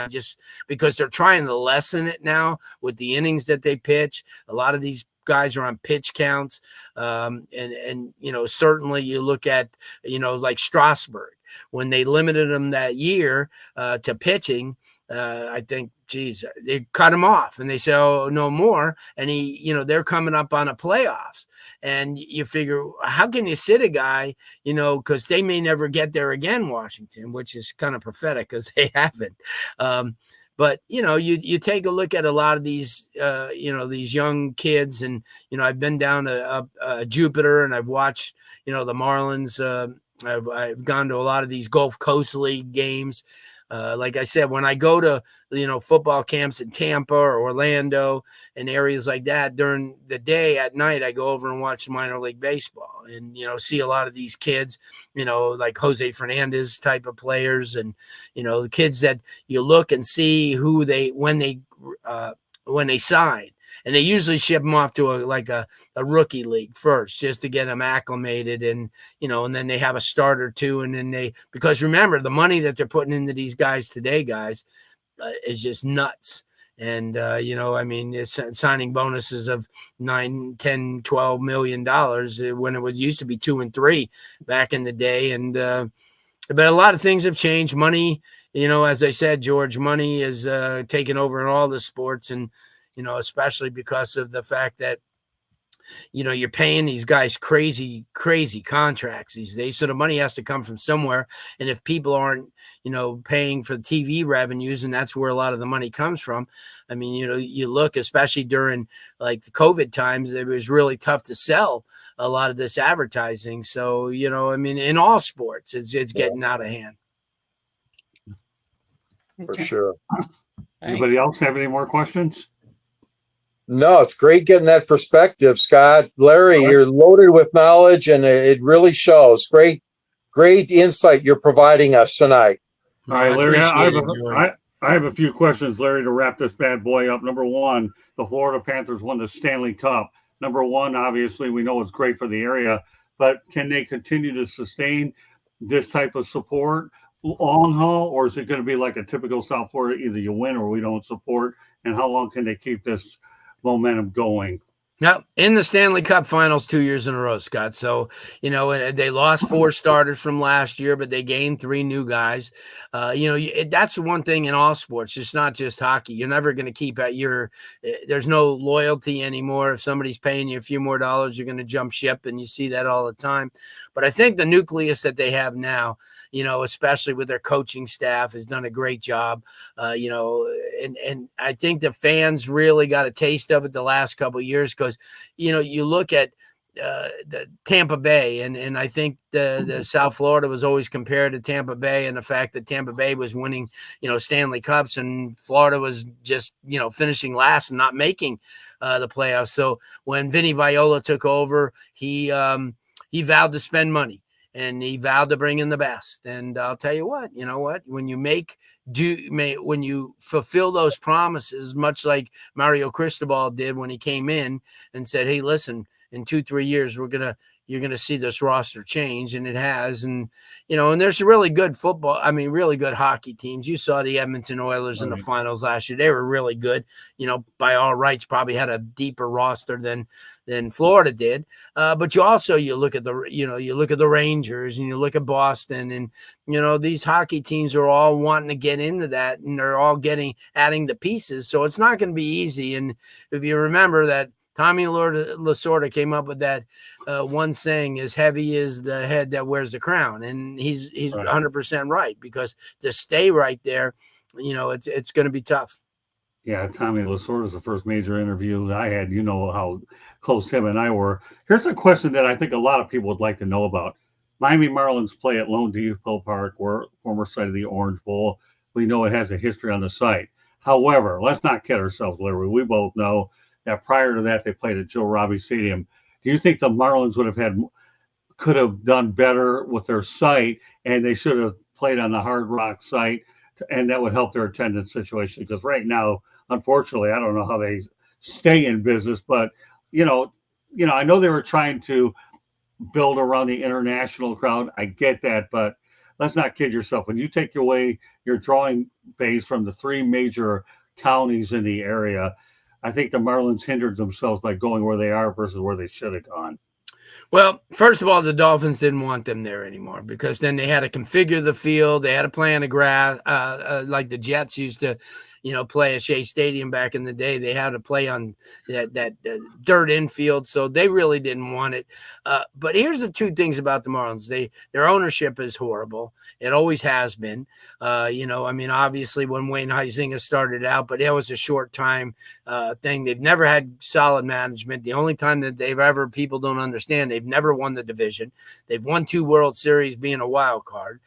Because they're trying to lessen it now with the innings that they pitch. A lot of these guys are on pitch counts. And certainly you look at, like Strasburg, when they limited him that year to pitching, I think, they cut him off and they say, oh, no more. And they're coming up on a playoffs, and you figure, how can you sit a guy, because they may never get there again, Washington, which is kind of prophetic because they haven't. But, you take a look at a lot of these, these young kids, and, I've been down to Jupiter, and I've watched, the Marlins. I've gone to a lot of these Gulf Coast League games. Like I said, when I go to, football camps in Tampa or Orlando and areas like that during the day, at night, I go over and watch minor league baseball and, see a lot of these kids, like Jose Fernandez type of players, and, the kids that you look and see who when they sign. And they usually ship them off to a rookie league first, just to get them acclimated, and and then they have a starter too, and then because remember, the money that they're putting into these guys today, is just nuts. And it's signing bonuses of $9, $10, $12 million when it used to be 2 and 3 back in the day. And but a lot of things have changed. Money, as I said, George, money is taken over in all the sports, and especially because of the fact that, you're paying these guys crazy, crazy contracts these days. So the money has to come from somewhere. And if people aren't, paying for TV revenues, and that's where a lot of the money comes from. I mean, you look, especially during like the COVID times, it was really tough to sell a lot of this advertising. So, in all sports, it's getting out of hand. For sure. Anybody else have any more questions? No, it's great getting that perspective, Scott. Larry, you're loaded with knowledge, and it really shows. Great insight you're providing us tonight. All right, Larry, I have a few questions, Larry, to wrap this bad boy up. Number one, the Florida Panthers won the Stanley Cup. Number one, obviously, we know it's great for the area, but can they continue to sustain this type of support long haul, or is it going to be like a typical South Florida, either you win or we don't support? And how long can they keep this momentum going? Now, in the Stanley Cup Finals 2 years in a row, Scott. So, they lost 4 starters from last year, but they gained 3 new guys. That's one thing in all sports. It's not just hockey. You're never going to keep at there's no loyalty anymore. If somebody's paying you a few more dollars, you're going to jump ship, and you see that all the time. But I think the nucleus that they have now, especially with their coaching staff, has done a great job. And I think the fans really got a taste of it the last couple of years because, you look at the Tampa Bay, and I think the South Florida was always compared to Tampa Bay, and the fact that Tampa Bay was winning, Stanley Cups, and Florida was just, finishing last and not making the playoffs. So when Vinny Viola took over, he vowed to spend money. And he vowed to bring in the best. And I'll tell you what, when you fulfill those promises, much like Mario Cristobal did when he came in and said, hey, listen, in 2-3 years, you're going to see this roster change. And it has. And, and there's really good really good hockey teams. You saw the Edmonton Oilers in the finals last year. They were really good, by all rights, probably had a deeper roster than Florida did. But you look at the Rangers, and you look at Boston, and, these hockey teams are all wanting to get into that, and they're all adding the pieces. So it's not going to be easy. And if you remember that Tommy Lasorda came up with that one saying, as heavy is the head that wears the crown. And he's 100% right, because to stay right there, it's going to be tough. Yeah, Tommy Lasorda is the first major interview I had. You know how close him and I were. Here's a question that I think a lot of people would like to know about. Miami Marlins play at Lone Depot Park, former site of the Orange Bowl. We know it has a history on the site. However, let's not kid ourselves, Larry. We both know that prior to that, they played at Joe Robbie Stadium. Do you think the Marlins could have done better with their site, and they should have played on the Hard Rock site, and that would help their attendance situation? Because right now, unfortunately, I don't know how they stay in business, but I know they were trying to build around the international crowd. I get that, but let's not kid yourself. When you take away your drawing base from the 3 major counties in the area, I think the Marlins hindered themselves by going where they are versus where they should have gone. Well, first of all, the Dolphins didn't want them there anymore, because then they had to configure the field. They had to play on the grass, like the Jets used to, play at Shea Stadium back in the day. They had to play on that dirt infield, so they really didn't want it. But here's the 2 things about the Marlins. Their ownership is horrible. It always has been. Obviously when Wayne Huizinga started out, but it was a short time thing. They've never had solid management. The only time that people don't understand, they've never won the division. They've won 2 World Series being a wild card.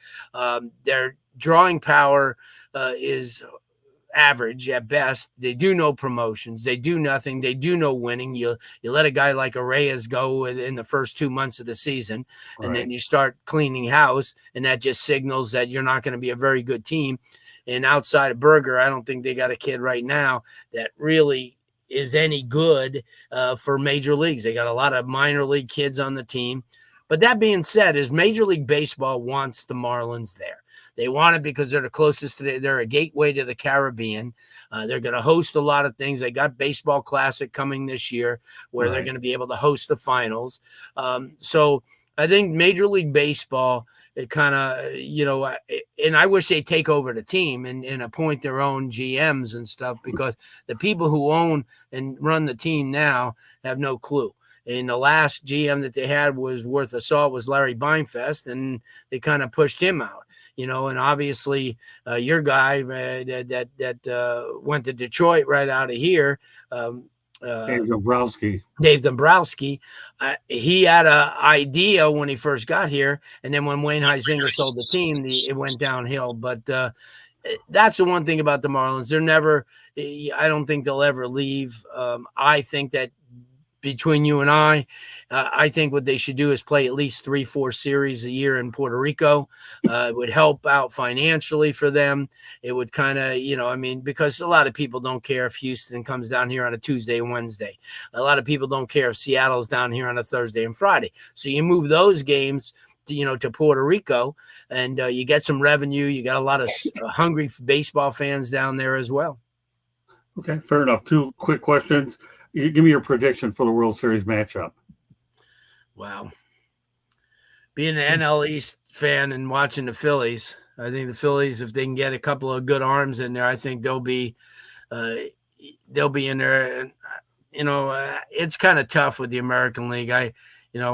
Their drawing power is average at best. They do no promotions. They do nothing. They do no winning. You let a guy like Arraez go in the first 2 months of the season, and then you start cleaning house, and that just signals that you're not going to be a very good team. And outside of Berger, I don't think they got a kid right now that really is any good for major leagues. They got a lot of minor league kids on the team. But that being said, is Major League Baseball wants the Marlins there. They want it because they're the closest they're a gateway to the Caribbean. They're going to host a lot of things. They got Baseball Classic coming this year, where they're going to be able to host the finals. So I think Major League Baseball, it kind of, and I wish they'd take over the team and appoint their own GMs and stuff, because the people who own and run the team now have no clue. And the last GM that they had was worth a salt was Larry Beinfest, and they kind of pushed him out. And obviously your guy that went to Detroit right out of here, Dave Dombrowski. He had an idea when he first got here, and then when Wayne Huizinga sold the team, it went downhill. But that's the one thing about the Marlins. I don't think they'll ever leave. I think that between you and I think what they should do is play at least 3-4 series a year in Puerto Rico. It would help out financially for them. It would kind of, because a lot of people don't care if Houston comes down here on a Tuesday and Wednesday. A lot of people don't care if Seattle's down here on a Thursday and Friday. So you move those games to Puerto Rico, and you get some revenue. You got a lot of hungry baseball fans down there as well. Okay, fair enough. 2 quick questions. You give me your prediction for the World Series matchup. Wow. Being an NL East fan and watching the Phillies, I think the Phillies, if they can get a couple of good arms in there, I think they'll be in there. And it's kind of tough with the American League. I know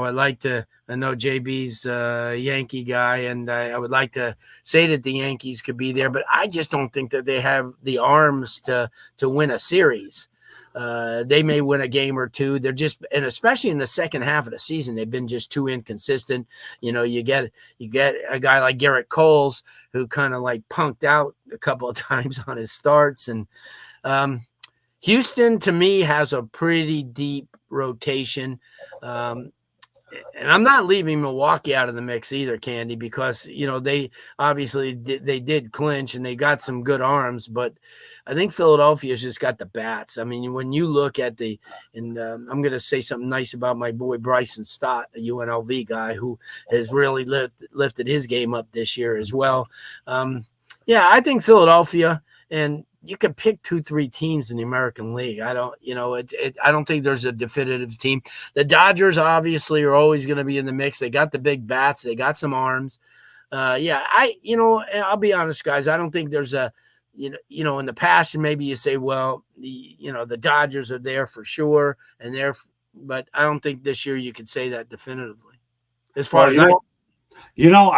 JB's a Yankee guy, and I would like to say that the Yankees could be there, but I just don't think that they have the arms to win a series. They may win a game or two. They're just, and especially in the second half of the season, they've been just too inconsistent. You get a guy like Garrett Coles who kind of like punked out a couple of times on his starts. And Houston, to me, has a pretty deep rotation. And I'm not leaving Milwaukee out of the mix either, Candy, because, they obviously they did clinch and they got some good arms, but I think Philadelphia's just got the bats. I mean, when you look at I'm going to say something nice about my boy Bryson Stott, a UNLV guy who has really lifted his game up this year as well. I think Philadelphia, and you can pick 2-3 teams in the American League. I don't think there's a definitive team. The Dodgers obviously are always going to be in the mix. They got the big bats. They got some arms. I'll be honest, guys. I don't think there's in the past, and maybe you say, well, the Dodgers are there for sure, but I don't think this year you could say that definitively. As far as I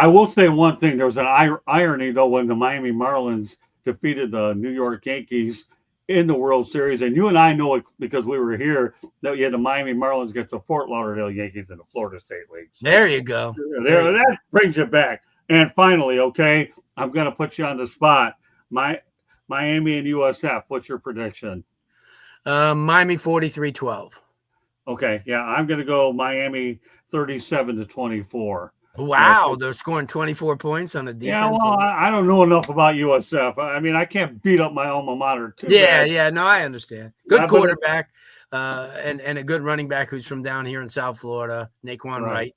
will say one thing. There was an irony though when the Miami Marlins defeated the New York Yankees in the World Series. And you and I know it because we were here, that you had the Miami Marlins get the Fort Lauderdale Yankees in the Florida State League. So there you go. That brings you back. And finally, okay, I'm going to put you on the spot. Miami and USF, what's your prediction? Miami 43-12. Okay, yeah, I'm going to go Miami 37-24. Wow, they're scoring 24 points on the defense. Yeah, well, I don't know enough about USF. I mean, I can't beat up my alma mater too. No, I understand. Good quarterback, and a good running back who's from down here in South Florida, Naquan Wright.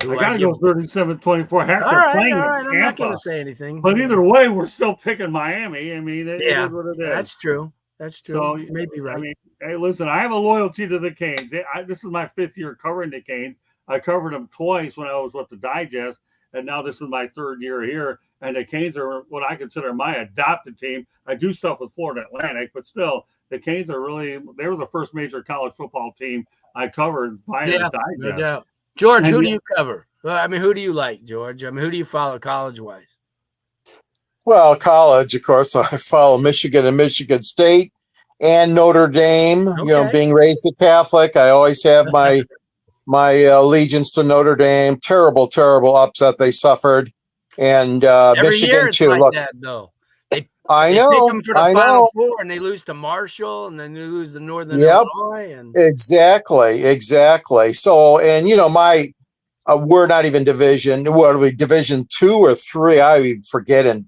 I got to go 37-24. All right. I'm not going to say anything. But either way, we're still picking Miami. I mean, it is what it is. That's true. So you may be right. I mean, hey, listen, I have a loyalty to the Canes. This is my 5th year covering the Canes. I covered them twice when I was with the Digest, and now this is my 3rd year here. And the Canes are what I consider my adopted team. I do stuff with Florida Atlantic, but still, the Canes are they were the first major college football team I covered via the Digest. No doubt. George, who do you cover? Who do you like, George? Who do you follow college-wise? Well, college, of course, I follow Michigan and Michigan State and Notre Dame. Okay. Being raised a Catholic, I always have my allegiance to Notre Dame. Terrible upset they suffered, and Every Michigan year it's too. like Look, that, though. I They know. pick them for the I Final know. Four, and they lose to Marshall, and then they lose to Northern Yep. Illinois. And Exactly. So, and we're not even Division 2 or 3. I even forget in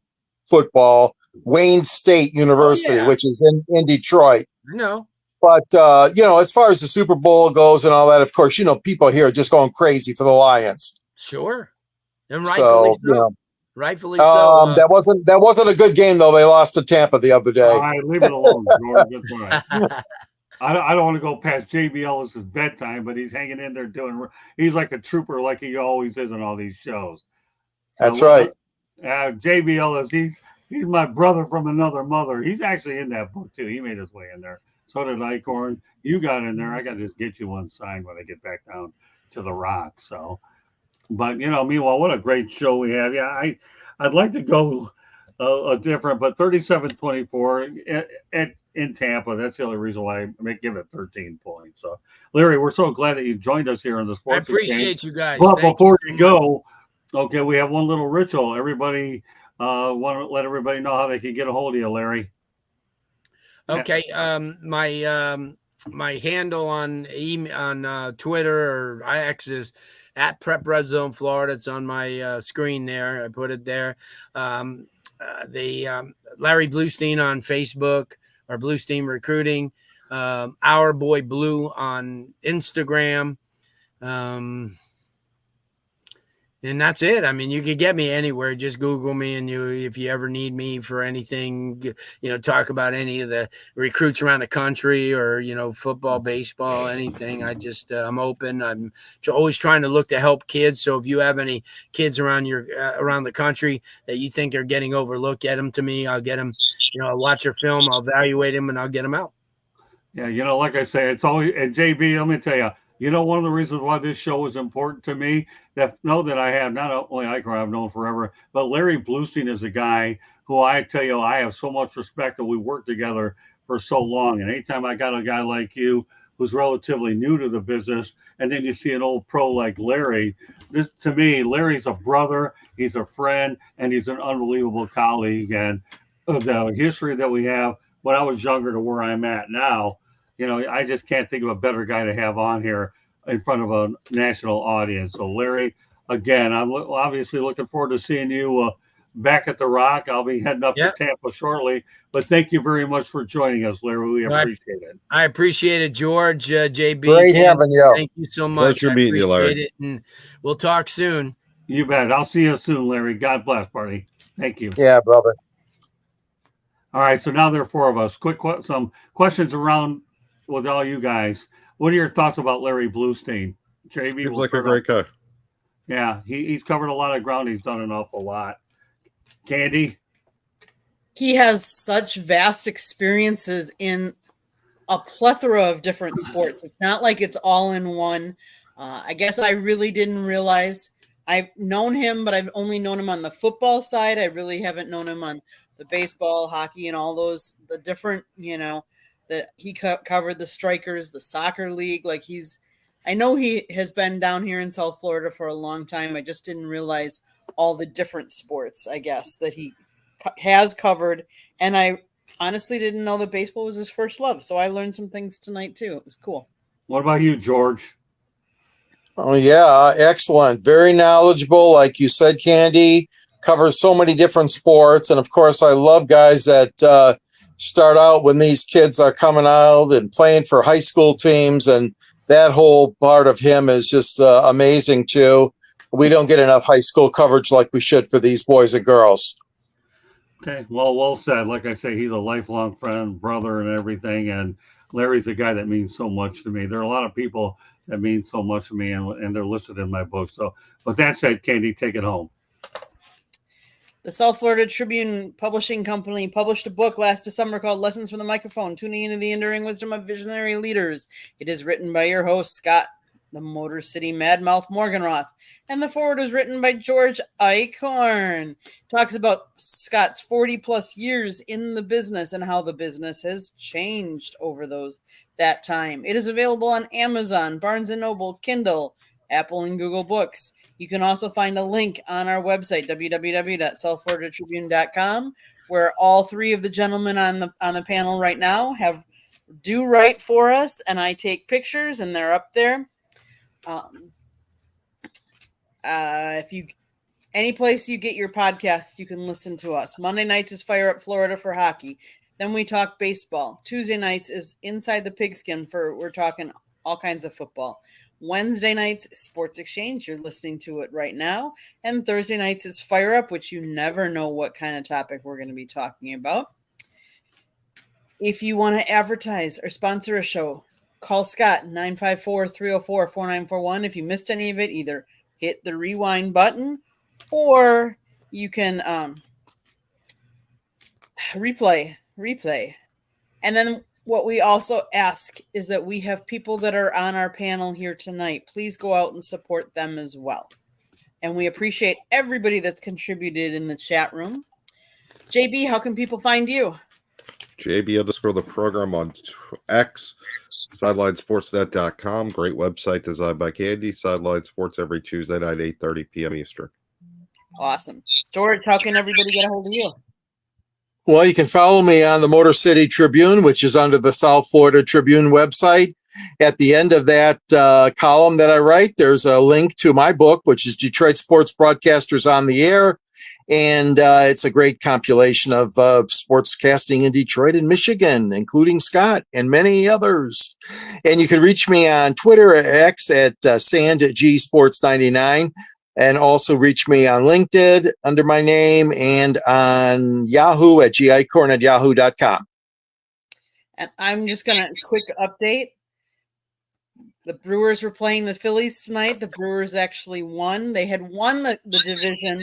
football. Wayne State University, which is in Detroit. No. But, as far as the Super Bowl goes and all that, of course, people here are just going crazy for the Lions. Sure. And rightfully so. Rightfully so. That wasn't a good game, though. They lost to Tampa the other day. All right, leave it alone, George. That's right. I don't want to go past JB Ellis's bedtime, but he's hanging in there he's like a trooper like he always is in all these shows. That's right. JB Ellis, he's my brother from another mother. He's actually in that book, too. He made his way in there. So did Icorn. You got in there. I got to just get you one signed when I get back down to the Rock. So, but meanwhile, what a great show we have. Yeah, I'd like to go a different, but 37-24 in Tampa. That's the only reason why I give it 13 points. So, Larry, we're so glad that you joined us here on the Sports. I appreciate you guys. Well, before you go, okay, we have one little ritual. Everybody want to let everybody know how they can get a hold of you, Larry. Okay, my handle on Twitter or X is at Prep Red Zone Florida. It's on my screen there. I put it there. Larry Bluestein on Facebook or Bluestein Recruiting. Our Boy Blue on Instagram. And that's it. I mean, you could get me anywhere. Just Google me, and if you ever need me for anything, talk about any of the recruits around the country, or football, baseball, anything. I'm open. I'm always trying to look to help kids. So if you have any kids around around the country that you think are getting overlooked, get them to me. I'll get them. I'll watch their film, I'll evaluate them, and I'll get them out. Yeah, like I say, it's always, and JB, let me tell you, one of the reasons why this show is important to me, that I have not only Iker I've known forever, but Larry Bluestein is a guy who I tell you I have so much respect, and we worked together for so long. And anytime I got a guy like you who's relatively new to the business, and then you see an old pro like Larry, this to me, Larry's a brother, he's a friend, and he's an unbelievable colleague. And the history that we have when I was younger to where I'm at now, I just can't think of a better guy to have on here in front of a national audience. So Larry, again, I'm obviously looking forward to seeing you back at the Rock. I'll be heading up to Tampa shortly, but thank you very much for joining us, Larry. We appreciate it. I appreciate it, George, JB. Great having you. Thank you so much. Pleasure meeting you, Larry. It, and we'll talk soon. You bet. I'll see you soon, Larry. God bless, buddy. Thank you. Yeah, brother. All right, so now there are four of us. Some questions around with all you guys. What are your thoughts about Larry Bluestein? JB, Seems like a great guy. Yeah, he's covered a lot of ground. He's done an awful lot. Candy? He has such vast experiences in a plethora of different sports. It's not like it's all in one. I guess I really didn't realize. I've known him, but I've only known him on the football side. I really haven't known him on the baseball, hockey, and all those, the different, that he covered the strikers, the soccer league. Like I know he has been down here in South Florida for a long time. I just didn't realize all the different sports, I guess, that he has covered. And I honestly didn't know that baseball was his first love. So I learned some things tonight too. It was cool. What about you, George? Oh, yeah. Excellent. Very knowledgeable. Like you said, Candy covers so many different sports. And of course, I love guys that start out when these kids are coming out and playing for high school teams. And that whole part of him is just amazing too. We don't get enough high school coverage like we should for these boys and girls. Okay, well said. Like I say, he's a lifelong friend, brother, and everything. And Larry's a guy that means so much to me. There are a lot of people that mean so much to me, and they're listed in my book. So, with that said, Candy, take it home. The South Florida Tribune Publishing Company published a book last December called Lessons from the Microphone, Tuning into the Enduring Wisdom of Visionary Leaders. It is written by your host, Scott, the Motor City Madmouth Morganroth, and the foreword was written by George Eichhorn. Talks about Scott's 40-plus years in the business and how the business has changed over that time. It is available on Amazon, Barnes & Noble, Kindle, Apple, and Google Books. You can also find a link on our website, www.southfloridatribune.com, where all three of the gentlemen on the panel right now do write for us, and I take pictures, and they're up there. Any place you get your podcast, you can listen to us. Monday nights is Fire Up Florida for hockey. Then we talk baseball. Tuesday nights is Inside the Pigskin we're talking all kinds of football. Wednesday nights, Sports Exchange. You're listening to it right now. And Thursday nights is Fire Up, which you never know what kind of topic we're going to be talking about. If you want to advertise or sponsor a show, call Scott, 954-304-4941. If you missed any of it, either hit the rewind button or you can replay. And then what we also ask is that we have people that are on our panel here tonight. Please go out and support them as well. And we appreciate everybody that's contributed in the chat room. JB, how can people find you? JB_ the program on X, SidelineSportsNet.com. Great website designed by Candy. Sideline Sports every Tuesday night, 8:30 p.m. Eastern. Awesome. George, how can everybody get a hold of you? Well, you can follow me on the Motor City Tribune, which is under the South Florida Tribune website. At the end of that column that I write, there's a link to my book, which is Detroit Sports Broadcasters on the Air. And it's a great compilation of sportscasting in Detroit and Michigan, including Scott and many others. And you can reach me on Twitter or X at SandGSports99. and also reach me on LinkedIn under my name and on Yahoo at gicorn@yahoo.com. And I'm just gonna quick update. The Brewers were playing the Phillies tonight. The Brewers actually won. They had won the division,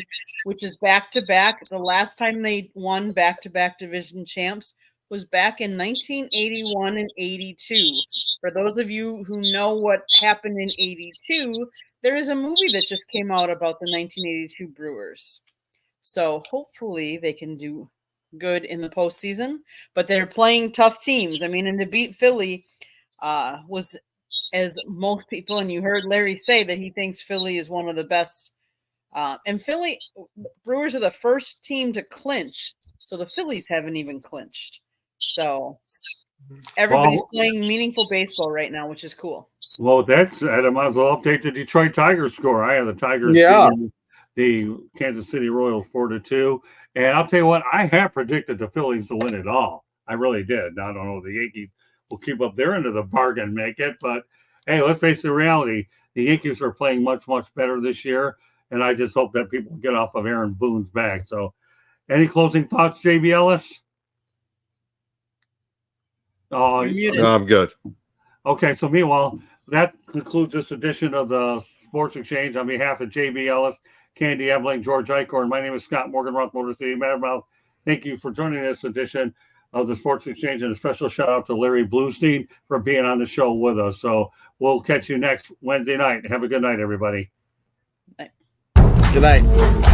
which is back to back. The last time they won back to back division champs was back in 1981 and 82. For those of you who know what happened in 82, there is a movie that just came out about the 1982 Brewers. So hopefully they can do good in the postseason, but they're playing tough teams. I mean, and to beat Philly was, as most people, and you heard Larry say that he thinks Philly is one of the best. And Philly Brewers are the first team to clinch, so the Phillies haven't even clinched. So everybody's playing meaningful baseball right now, which is cool. Well, that's I might as well update the Detroit Tigers score. I have the Tigers beating the Kansas City Royals 4-2. And I'll tell you what, I have predicted the Phillies to win it all. I really did. Now, I don't know if the Yankees will keep up their end of the bargain, make it. But, hey, let's face the reality. The Yankees are playing much, much better this year. And I just hope that people get off of Aaron Boone's back. So, any closing thoughts, JB Ellis? Oh, No, I'm good. okay. So, meanwhile, that concludes this edition of the Sports Exchange. On behalf of JB Ellis, Candy Ebling, George Eichhorn, my name is Scott Morgan, Roth Motor City Mattermouth. Thank you for joining this edition of the Sports Exchange, and a special shout out to Larry Bluestein for being on the show with us. So we'll catch you next Wednesday night. Have a good night, everybody. Good night.